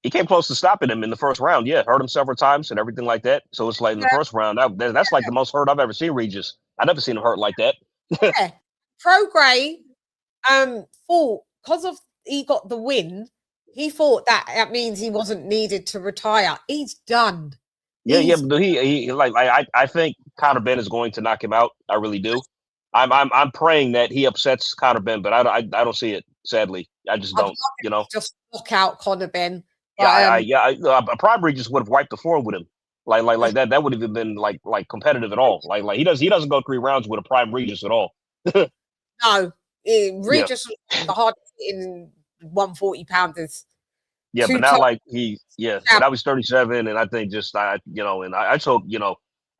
He came close to stopping him in the first round. Yeah, hurt him several times and everything like that. So it's like in the first round, that's like the most hurt I've ever seen Regis. I've never seen him hurt like that. Yeah, Prograis fought because of he got the win. He thought that means he wasn't needed to retire. He's done. Yeah, but I think Conor Benn is going to knock him out. I really do. I'm praying that he upsets Conor Benn, but I don't see it. Sadly, I just don't. Just knock out Conor Benn. A Prime Regis would have wiped the floor with him, like that. That would have even been like competitive at all. Like he doesn't go 3 rounds with a Prime Regis at all. No, Regis was the hardest in 140 pounders. Yeah, but now but now he's 37, and I think and I just hope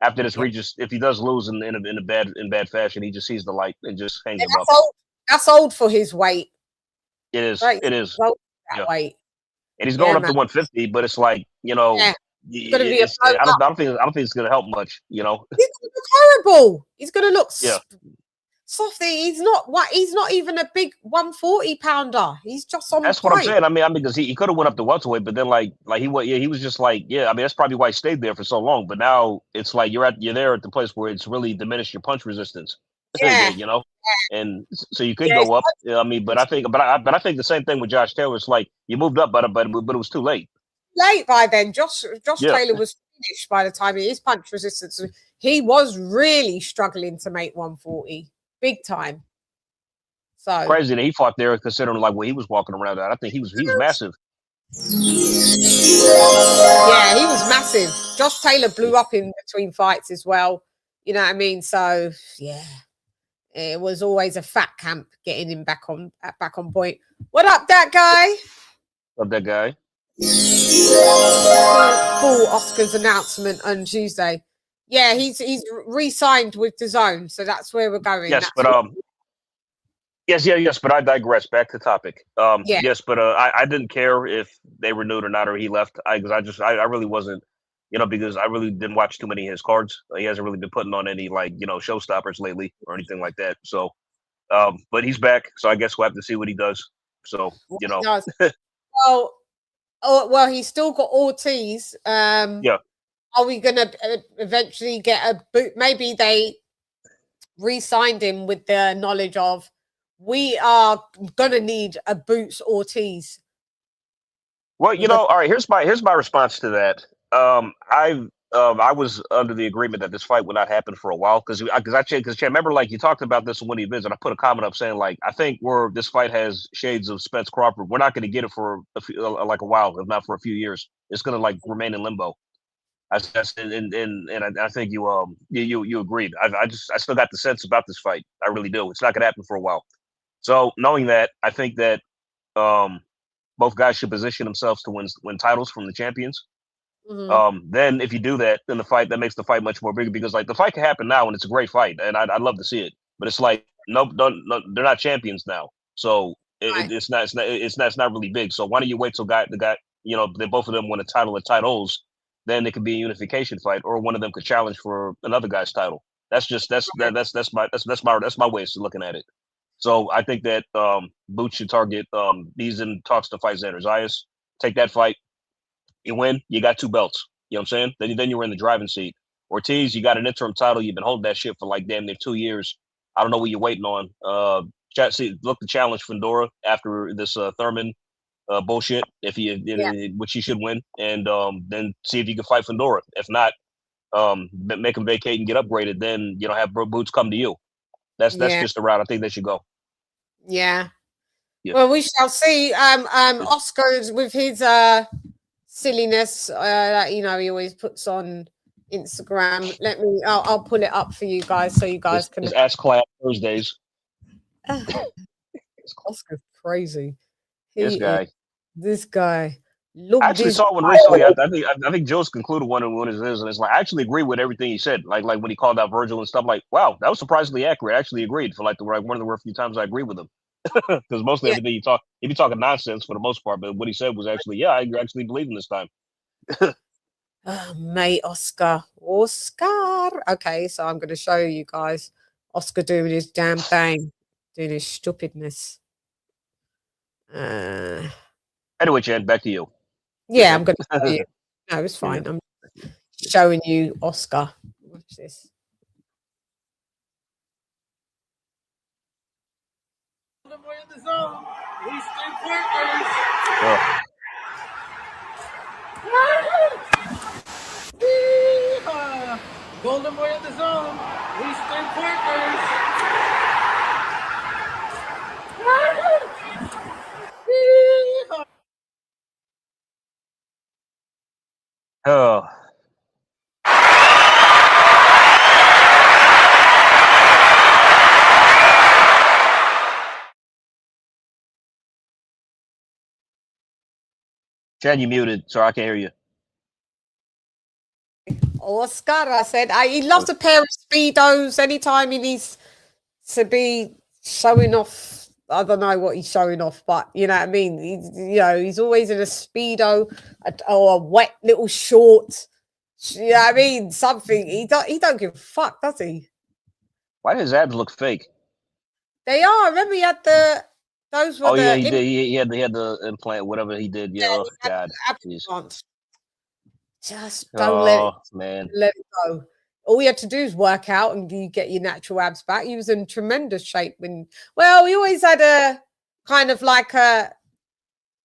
after this Regis, if he does lose in bad fashion, he just sees the light and just hangs him up. That's old for his weight. It is. Right. It is. That weight. And he's going up to 150, but it's like it's gonna be I don't think it's gonna help much. He's gonna look horrible. He's gonna look softy. He's not even a big 140 pounder. He's just on. That's what I'm saying. I mean, because he could have went up to welterweight, but then he was just like, I mean, that's probably why he stayed there for so long. But now it's like you're there at the place where it's really diminished your punch resistance. Yeah. And so you could go up. I mean, but I think the same thing with Josh Taylor. It's like you moved up, but it was too late. Late by then. Josh Taylor was finished by the time his punch resistance. He was really struggling to make 140, big time. So crazy that he fought there, considering like what he was walking around at. I think he was massive. Yeah, he was massive. Josh Taylor blew up in between fights as well. You know what I mean? So yeah. It was always a fat camp getting him back on point. What up, that guy? Up that guy. Full Oscars announcement on Tuesday. Yeah, he's re-signed with the Zone, so that's where we're going. Yes, That's but yes, but I digress. Back to topic. yeah. Yes, but I didn't care if they renewed or not, or he left. Because I really wasn't, because I really didn't watch too many of his cards. He hasn't really been putting on any showstoppers lately or anything like that. So, but he's back, so I guess we'll have to see what he does. So, He does. Well, he's still got Ortiz. yeah. Are we gonna eventually get a boot? Maybe they re-signed him with the knowledge of we are gonna need a Boots Ortiz. Well, all right. Here's my response to that. I was under the agreement that this fight would not happen for a while because remember, like, you talked about this when he visited. I put a comment up saying, like, I think this fight has shades of Spence Crawford. We're not going to get it for a while, if not for a few years. It's going to like remain in limbo. I think you agreed. I still got the sense about this fight. I really do. It's not going to happen for a while. So knowing that, I think that both guys should position themselves to win titles from the champions. Then if you do that, then that makes the fight much more bigger because like the fight can happen now and it's a great fight and I'd love to see it. But it's like no, they're not champions now, so it's not really big. So why don't you wait till the guy then both of them win a title at titles, then it could be a unification fight, or one of them could challenge for another guy's title. That's my way of looking at it. So I think that Boots should target. He's in talks to fight Xander Zayas. Take that fight. You win. You got 2 belts. You know what I'm saying? Then you were in the driving seat. Ortiz, you got an interim title. You've been holding that shit for like damn near 2 years. I don't know what you're waiting on. Look to challenge Fedora after this Thurman bullshit. Which he should win, and then see if you can fight Fedora. If not, make him vacate and get upgraded. Then have Boots come to you. That's just the route I think they should go. Yeah. Yeah. Well, we shall see. Oscar with his silliness that he always puts on Instagram. I'll pull it up for you guys so you guys can. His ass clap Thursdays. Oscar's crazy. This guy. I actually saw one recently. I think Joe's concluded one of his, and it's like I actually agree with everything he said. Like when he called out Virgil and stuff. Like, wow, that was surprisingly accurate. I actually agreed for one of the rare few times I agree with him. Because mostly everything he'd be talking nonsense for the most part, but what he said was actually, I actually believe him this time. Oh, mate, Oscar. Okay, so I'm going to show you guys Oscar doing his damn thing, doing his stupidness. Anyway, Jen, back to you. Yeah, I'm going to show you. No, it's fine. Yeah. I'm showing you Oscar. Watch this. In the zone. We stay partners. Golden Boy in the zone. We stay partners. Oh. Jen, you muted, so I can't hear you. Oscar, I said, he loves a pair of Speedos anytime he needs to be showing off. I don't know what he's showing off, but you know what I mean? He's always in a Speedo or a wet little short. You know what I mean? Something. He don't give a fuck, does he? Why do his abs look fake? They are. Remember he had those were yeah, he did. He had the implant, whatever he did. Yeah, oh, God. Just don't let it go. All you had to do is work out and you get your natural abs back. He was in tremendous shape he always had a kind of like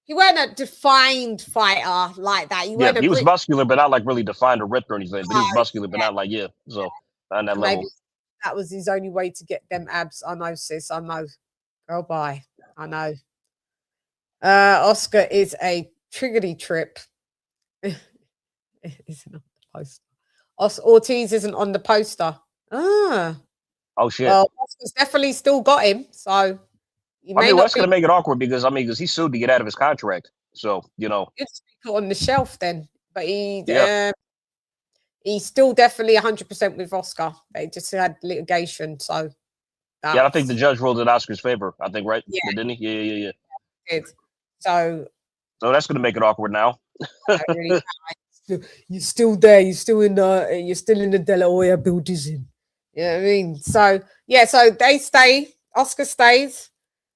he wasn't a defined fighter like that. He was muscular, but not like really defined or ripped or anything. But he was muscular, but not like, so on that level. That was his only way to get them abs. I know, sis. I know. Girl, bye. I know. Oscar is a triggity trip. Isn't on the poster. Ortiz isn't on the poster. Oh shit. Well, Oscar's definitely still got him. So that's gonna make it awkward because he sued to get out of his contract. So it's put on the shelf then. But he he's still definitely 100% with Oscar. They just had litigation, so Yeah, I think the judge ruled in Oscar's favor. I think, right? Yeah. Didn't he? Yeah. Did. So that's going to make it awkward now. really, you're still there. You're still in the Delaware building. You know what I mean? So yeah, so they stay. Oscar stays.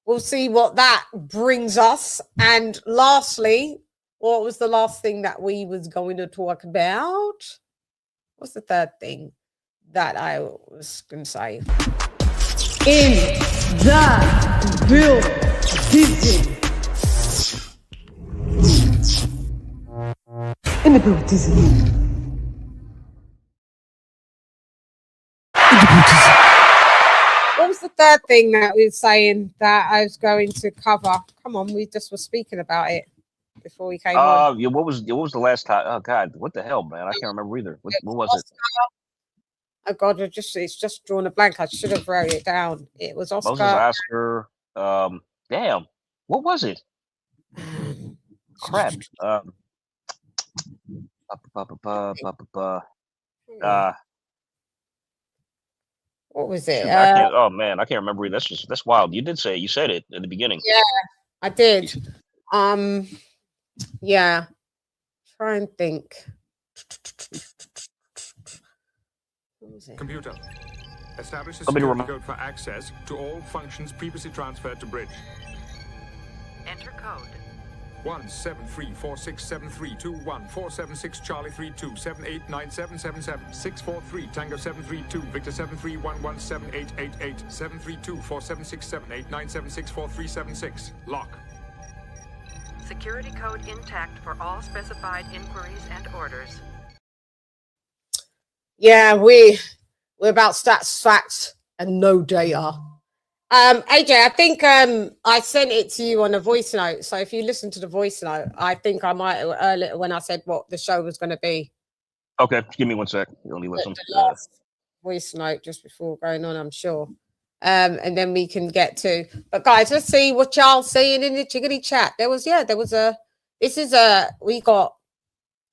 We'll see what that brings us. And lastly, what was the last thing that we was going to talk about? What's the third thing that I was going to say? In the building. In the building. What was the third thing that we were saying that I was going to cover? Come on, we just were speaking about it before we came on. Yeah, what was the last time? Oh God, what the hell, man? I can't remember either. What was it? Oh God, it's just drawn a blank. I should have wrote it down. It was Oscar. Moses Oscar. Damn, what was it? Crap. What was it? I can't, oh man, I can't remember. That's wild. You did say it. You said it at the beginning. Yeah, I did. Yeah. Try and think. What was it? Computer. Establish a security code for access to all functions previously transferred to bridge. Enter code. 173467321 Charlie 32 789777 643 Tango 732 Victor 73117888 732 476789764376 Lock. Security code intact for all specified inquiries and orders. Yeah, we're about stats, facts, and no data. AJ, I think I sent it to you on a voice note. So if you listen to the voice note, I think I might earlier when I said what the show was going to be. Okay, give me 1 sec. You only listen. The last voice note just before going on, I'm sure. And then we can get to. But guys, let's see what y'all saying in the chickadee chat. We got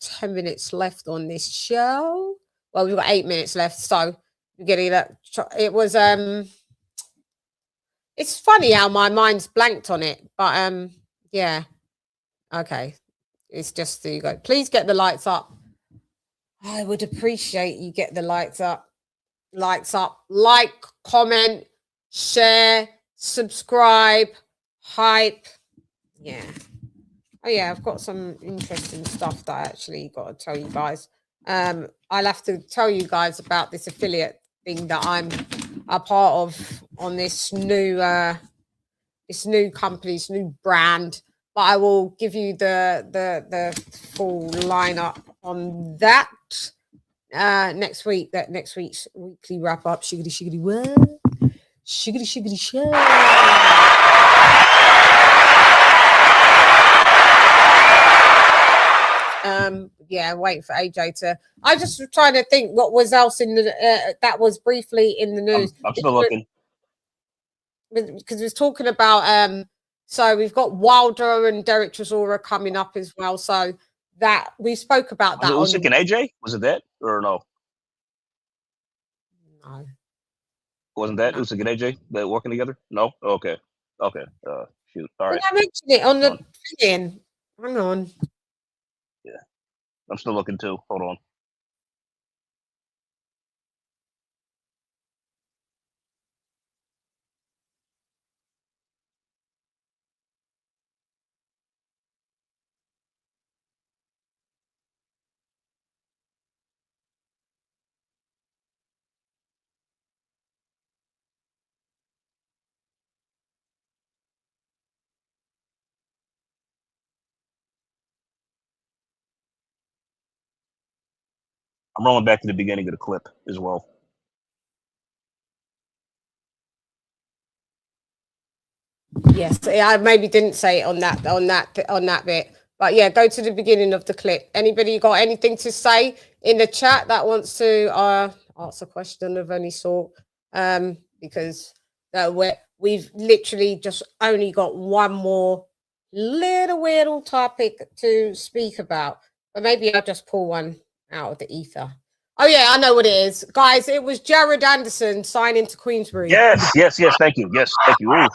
10 minutes left on this show. Well, we've got 8 minutes left, so we're getting that. It was it's funny how my mind's blanked on it, but yeah. Okay. It's just there you go. Please get the lights up. I would appreciate you get the lights up. Lights up. Like, comment, share, subscribe, hype. Yeah. Oh yeah, I've got some interesting stuff that I actually got to tell you guys. I'll have to tell you guys about this affiliate thing that I'm a part of on this new company, this new brand. But I will give you the full lineup on that next week. That next week's weekly wrap up. Shiggity what? Shiggity show. Yeah, wait for AJ to. I just was trying to think what was else in the that was briefly in the news. I'm still looking because we was talking about so we've got Wilder and Derek Chisora coming up as well. So that we spoke about that. Was it Usyk and AJ? Was it that or no? No. Wasn't that Usyk and AJ that working together? No. Okay. Shoot. All right. I mentioned it on the thing. Hang on. Yeah, I'm still looking too. Hold on. I'm rolling back to the beginning of the clip as well. Yes, I maybe didn't say it on that bit, but yeah, go to the beginning of the clip. Anybody got anything to say in the chat that wants to ask a question of any sort? Because we've literally just only got one more little topic to speak about, but maybe I'll just pull one out of the ether. Oh yeah, I know what it is, guys. It was Jared Anderson signing to Queensbury. Yes. Thank you. Yes, thank you. Ooh.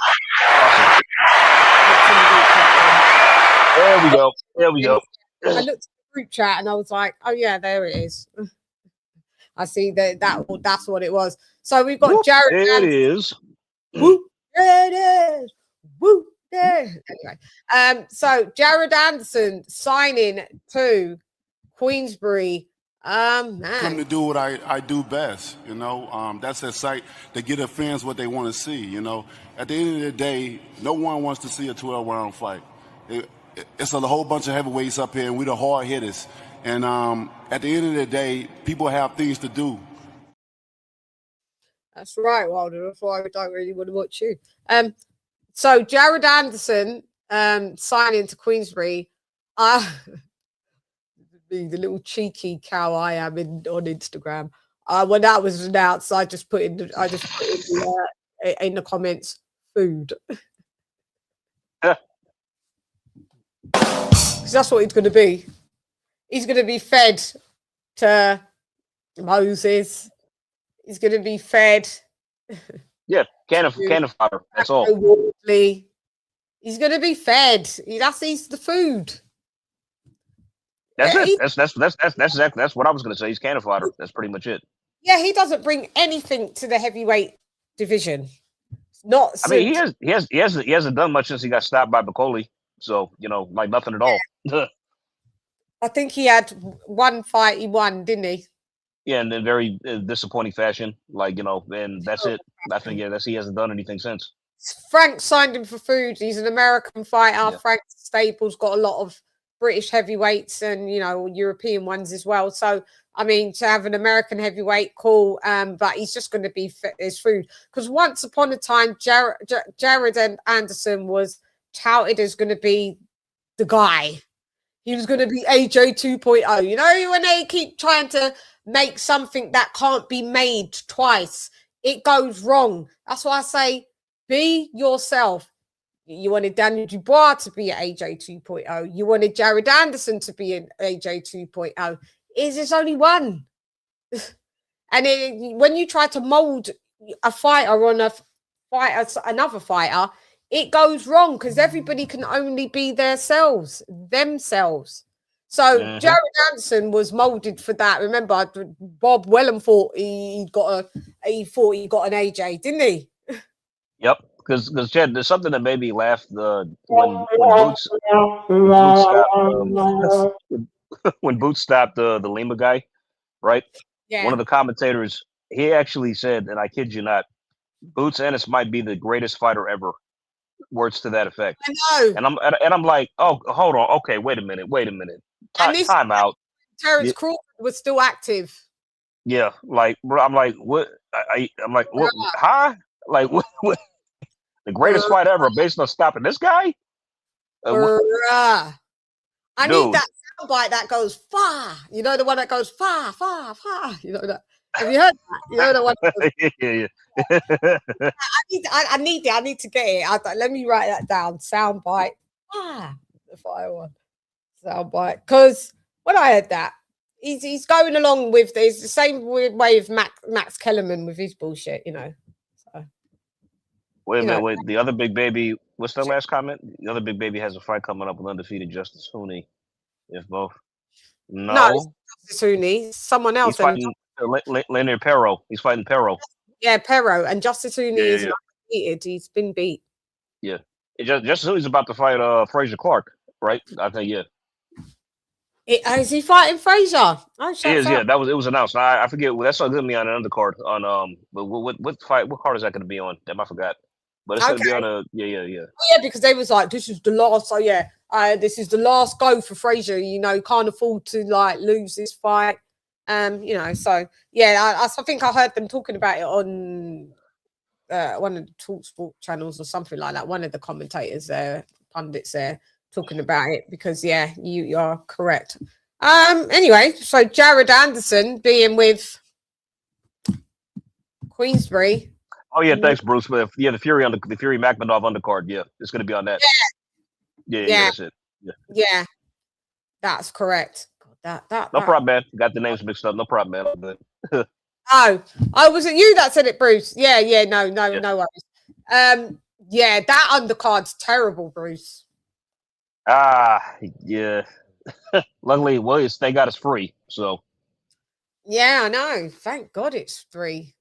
Awesome. There we go. I looked at the group chat and I was like, oh yeah, there it is. I see that's what it was. So we've got Jared It Anderson. is. Woo, there it is. Woo, there. Anyway, so Jared Anderson signing to Queensbury. Come Man. to do what I do best, you know. That's a site to get the fans what they want to see, you know. At the end of the day, no one wants to see a 12-round fight. It's a whole bunch of heavyweights up here, and we're the hard hitters. And at the end of the day, people have things to do. That's right, Wilder. That's why we don't really want to watch you. So Jared Anderson signing to Queensbury. The little cheeky cow I am on Instagram. When that was announced, I just put in the comments food. Because that's what he's going to be. He's going to be fed to Moses. He's going to be fed. Yeah, can of fodder. That's all. He's going to be fed. He's the food. That's it. That's what I was going to say. He's can of fodder. That's pretty much it. Yeah, he doesn't bring anything to the heavyweight division. Not. I mean, he hasn't done much since he got stopped by Bacoli. So like nothing at all. I think he had one fight he won, didn't he? Yeah, in a very disappointing fashion. Like and that's it. I think he hasn't done anything since. Frank signed him for food. He's an American fighter. Yeah. Frank Staples got a lot of British heavyweights and European ones as well. So I mean, to have an American heavyweight, cool. But he's just going to be his food because once upon a time, Jared Anderson was touted as going to be the guy. He was going to be AJ 2.0. You know, when they keep trying to make something that can't be made twice, it goes wrong. That's why I say, be yourself. You wanted Daniel Dubois to be an AJ 2.0. You wanted Jared Anderson to be an AJ 2.0. There's only one. And when you try to mold a fighter on another fighter, it goes wrong because everybody can only be themselves. So Jared Anderson was molded for that. Remember, Bob Wellham thought he got an AJ, didn't he? Yep. Because Chad, there's something that made me laugh. When Boots stopped the Lima guy, right? Yeah. One of the commentators, he actually said, and I kid you not, Boots Ennis might be the greatest fighter ever. Words to that effect. I know. And I'm like, oh, hold on, okay, wait a minute. Time out. Terrence Crawford was still active. Yeah, like I'm like, what? I'm like, what? Huh? Like what? The greatest fight ever, based on stopping this guy? I need that soundbite that goes far. You know the one that goes far, far, far. You know that. Have you heard that? You know the one. Yeah. I need to get it. Let me write that down. Soundbite. The fire one. Soundbite. Because when I heard that, he's going along with it's the same weird way of Max Kellerman with his bullshit. So. Wait a minute. Wait, the other big baby. What's that last comment? The other big baby has a fight coming up with undefeated Justice Hooney. If both. No, Justice Hooney. Someone else. He's fighting Leonard Perro. He's fighting Perro. Yeah, Perro. And Justice Hooney is not defeated. He's been beat. Yeah. Justice Hooney's about to fight Frazier Clark, right? I think, yeah. Is he fighting Frazier? Oh, it is, yeah. It was announced. I forget. That's going to be on an undercard on but what fight? What card is that going to be on? Damn, I forgot. But it's going to be on a yeah. Yeah, because they was like, this is the last. So yeah, this is the last go for Frazier. Can't afford to lose this fight. So yeah, I think I heard them talking about it on one of the Talk Sport channels or something like that. One of the commentators there, pundits there, talking about it because yeah, you are correct. Anyway, so Jared Anderson being with Queensbury. Oh yeah, thanks, Bruce. But yeah, the Fury Makhmadov undercard. Yeah, it's going to be on that. Yeah, that's it. Yeah, that's correct. God, No problem, man. Got the names mixed up. No problem, man. Oh, was it you that said it, Bruce? Yeah, no worries. Yeah, that undercard's terrible, Bruce. Yeah. Luckily, they got us free, so. Yeah, I know. Thank God it's free.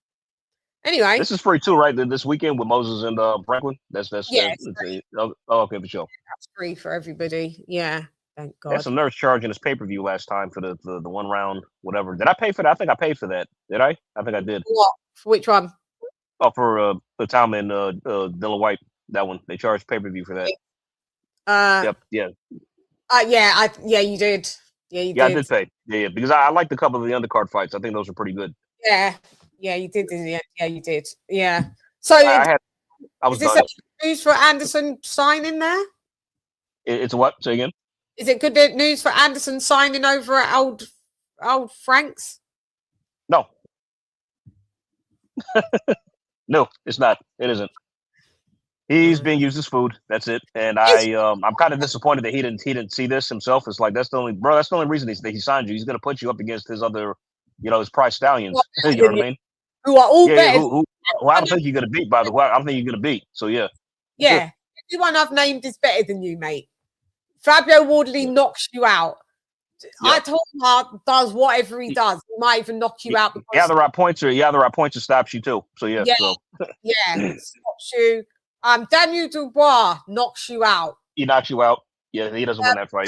Anyway, this is free too, right? This weekend with Moses and Franklin. That's free. Okay for sure. That's free for everybody. Yeah, thank God. There's some nerds charging us pay-per-view last time for the 1 round, whatever. Did I pay for that? I think I paid for that. Did I? I think I did. What? For which one? Oh, for Itauma and Dylan White. That one. They charged pay-per-view for that. Yep. Yeah. Yeah, you did. Yeah, you did. I did pay. Yeah, because I liked a couple of the undercard fights. I think those were pretty good. Yeah, you did. Yeah, you did. Yeah. So is this news for Anderson signing there? It's what? Say again. Is it good news for Anderson signing over at old Frank's? No. No, it's not. It isn't. He's being used as food. That's it. And I'm kind of disappointed that he didn't see this himself. It's like that's the only reason he signed you. He's going to put you up against his other, his prize stallions. You know what I mean? Who are all better. Who I don't think you're going to beat. By the way, I don't think you're going to beat. So yeah. Yeah, everyone I've named is better than you, mate. Fabio Wardley knocks you out. Yeah. Itauma does whatever he does. He might even knock you out. The right pointer stops you too. So yeah. Stops you. Daniel Dubois knocks you out. He knocks you out. Yeah, he doesn't win that fight.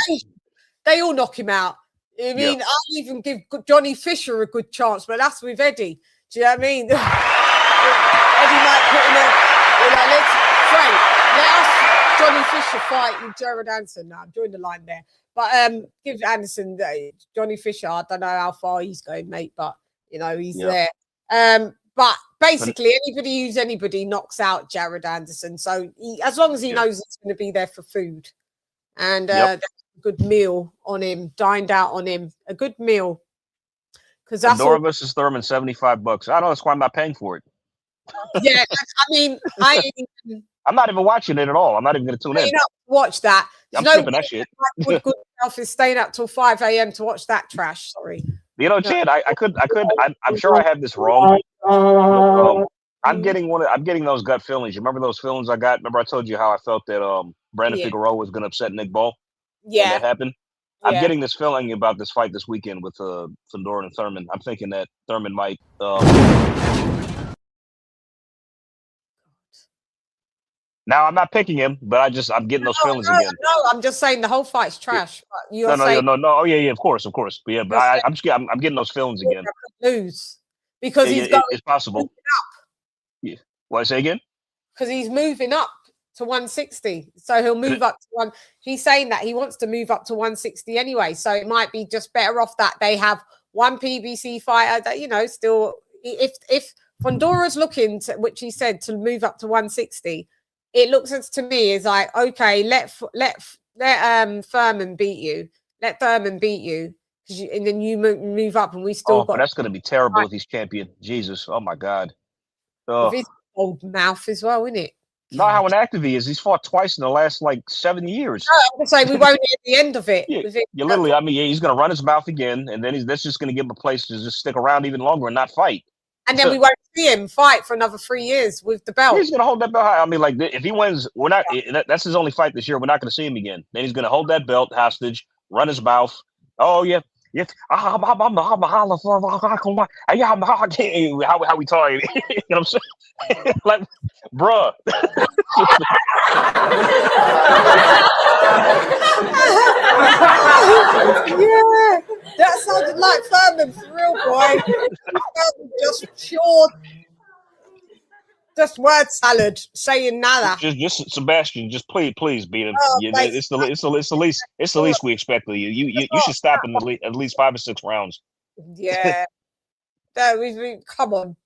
They all knock him out. I mean, I'll even give Johnny Fisher a good chance, but that's with Eddie. Do you know what I mean? Eddie might put in let us Johnny Fisher fight with Jared Anderson. Now I'm drawing the line there. But give Anderson Johnny Fisher. I don't know how far he's going, mate, but he's there. But basically, anybody knocks out Jared Anderson. So as long as he knows it's going to be there for food, and a good meal on him, dined out on him, a good meal. Because that's Dora versus Thurman, $75. I know that's why I'm not paying for it. Yeah, I mean, I'm not even watching it at all. I'm not even going to tune in. Watch that. I'm skipping that shit. Good self is staying up till 5 a.m. to watch that trash. Sorry. Chad, I'm sure I have this wrong. I'm getting those gut feelings. You remember those feelings I got? Remember I told you how I felt that Brandon Figueroa was going to upset Nick Ball? Yeah. That happened. I'm getting this feeling about this fight this weekend with Fundora and Thurman. I'm thinking that Thurman might. Now I'm not picking him, but I'm getting those feelings again. No, I'm just saying the whole fight's trash. No. Oh yeah, of course. But yeah, but I'm getting those feelings again. Lose because it's possible. Yeah. What I say again? Because he's moving up to 160, so he'll move up to one. He's saying that he wants to move up to 160 anyway, so it might be just better off that they have one PBC fighter that still. If Fondora's looking to, which he said, to move up to 160. It looks to me as like, okay, let Thurman beat you. Let Thurman beat you, and then you move up, and we still got. But that's going to be terrible if he's champion. Jesus, oh my God. With his old mouth as well, isn't it? Not how inactive he is. He's fought twice in the last 7 years. No, I'm going to say we won't hear the end of it. Yeah, literally. I mean, he's going to run his mouth again, and then that's just going to give him a place to just stick around even longer and not fight. And then we won't see him fight for another 3 years with the belt. He's going to hold that belt high. I mean, if he wins, we're not. That's his only fight this year. We're not going to see him again. Then he's going to hold that belt hostage, run his mouth. Oh yeah, yeah. How we talk? You know what I'm saying? Like, bruh. Yeah, that sounded like Thurman for real, boy. Just word salad, saying nada. Just Sebastian, just please beat him. It's the least we expect of you. You should stop in at least 5 or 6 rounds. Yeah. No, come on,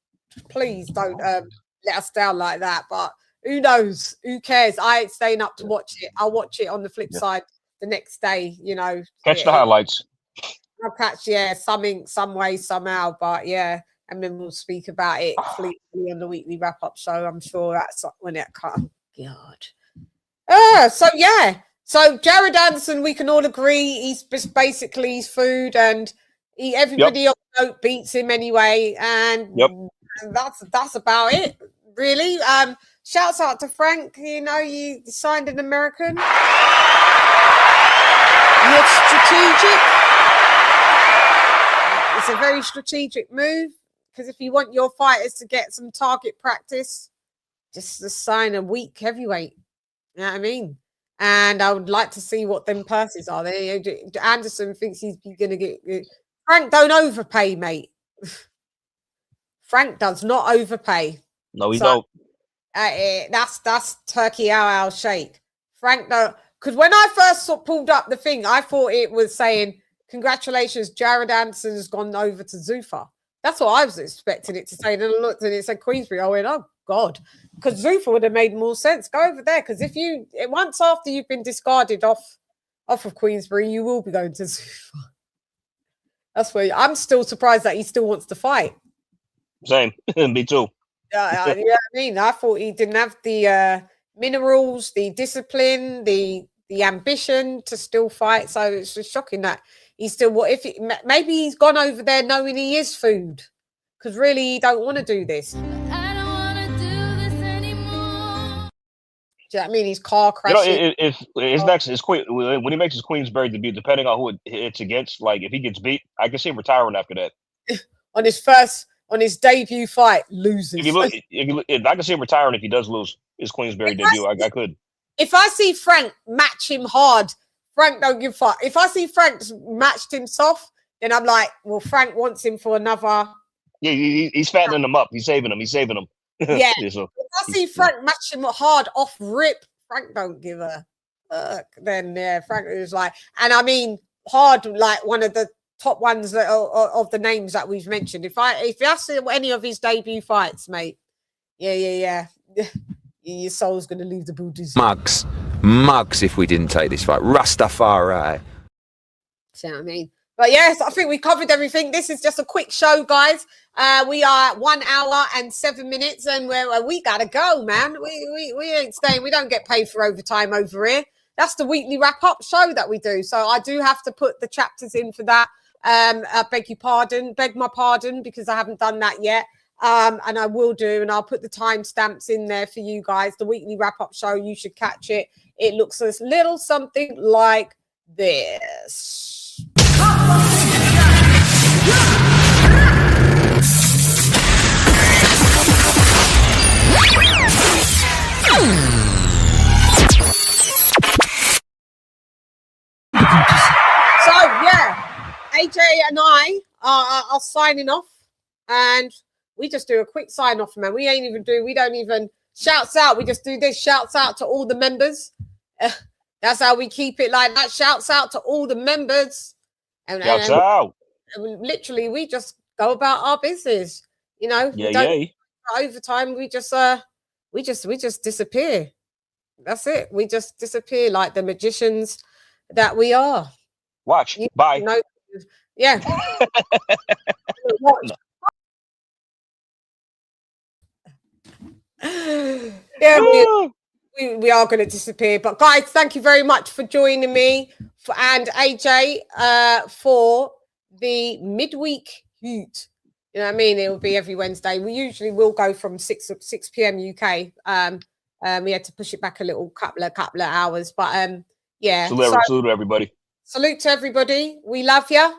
please don't let us down like that. But who knows? Who cares? I ain't staying up to watch it. I'll watch it on the flip side the next day. Catch the highlights. I'll catch some way, somehow. But yeah. And then we'll speak about it on the weekly wrap-up show. I'm sure that's when it comes. God. So yeah, So Jared Anderson, we can all agree he's just basically his food, and everybody on the boat beats him anyway, and that's about it, really. Shouts out to Frank. You know, you signed an American. You're strategic. It's a very strategic move, because if you want your fighters to get some target practice, just sign a weak heavyweight. You know what I mean? And I would like to see what them purses are. Anderson thinks he's going to get. Frank don't overpay, mate. Frank does not overpay. No, he don't. That's turkey owl shake. Frank don't. Because when I first pulled up the thing, I thought it was saying, congratulations, Jared Anderson has gone over to Zuffa. That's what I was expecting it to say. And then I looked and it said Queensbury. I went, oh, God. Because Zuffa would have made more sense. Go over there. Because if you, once after you've been discarded off of Queensbury, you will be going to Zuffa. That's where I'm still surprised that he still wants to fight. Same. Me too. Yeah, I mean, I thought he didn't have the minerals, the discipline, the ambition to still fight. So it's just shocking that he's still. Maybe he's gone over there knowing he is food, because really he don't want to do this. I don't want to do this anymore. Do you know what I mean? His car crashing. You know, if his next is when he makes his Queensberry debut, depending on who it's against, like if he gets beat, I can see him retiring after that. On his debut fight, loses. If I can see him retiring if he does lose his Queensberry debut. I could. If I see Frank match him hard, Frank don't give a fuck. If I see Frank matched him soft, then I'm like, well, Frank wants him for another. Yeah, he's fattening him up. He's saving him. Yeah. So, if I see Frank match him hard off rip, Frank don't give a fuck. Then yeah, Frank is like, and I mean hard, like one of the top ones that of the names that we've mentioned. If I see any of his debut fights, mate, yeah. Your soul's going to leave the booties. Mugs if we didn't take this fight. Rastafari. See what I mean? But yes, I think we covered everything. This is just a quick show, guys. We are 1 hour and 7 minutes, and we gotta go, man. We ain't staying. We don't get paid for overtime over here. That's the weekly wrap-up show that we do. So I do have to put the chapters in for that. I beg my pardon, because I haven't done that yet. And I will do, and I'll put the timestamps in there for you guys. The weekly wrap-up show, you should catch it. It looks a little something like this. So yeah, AJ and I are signing off, and we just do a quick sign off, man. We don't even shouts out. We just do this. Shouts out to all the members. That's how we keep it like that. Shouts out to all the members. And literally, we just go about our business. You know, overtime. We just disappear. That's it. We just disappear like the magicians that we are. Watch. Bye. You know, yeah. Watch. Yeah, we are going to disappear. But guys, thank you very much for joining me and AJ for the midweek hoot. You know what I mean? It will be every Wednesday. We usually will go from 6 p.m. UK. We had to push it back a little couple of hours, but yeah. Salute to everybody. Salute to everybody. We love you,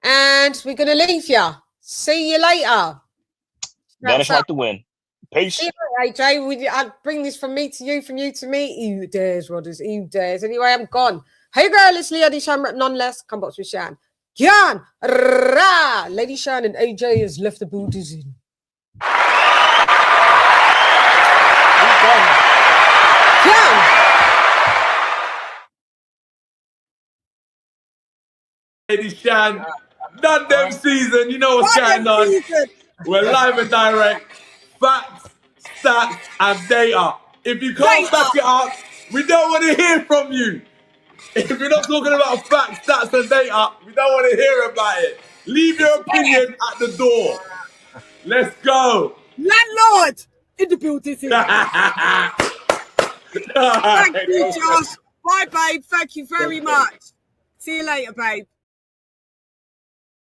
and we're going to leave you. See you later. Vanish like the wind. Peace. See you later, AJ. I bring this from me to you, from you to me. You dares, Rodders. You dares. Anyway, I'm gone. Hey, girl, it's Lady Chann, none less. Come box with Shan. Gyan, ra. Lady Chann and AJ has left the booties in. Lady Chann, done them season. You know what's going on. We're live and direct. Facts, stats, and data. If you can't back it up, we don't want to hear from you. If you're not talking about facts, stats, and data, we don't want to hear about it. Leave your opinion at the door. Let's go. Landlord in the building. Thank you, Josh. Bye, babe. Thank you very much. See you later, babe.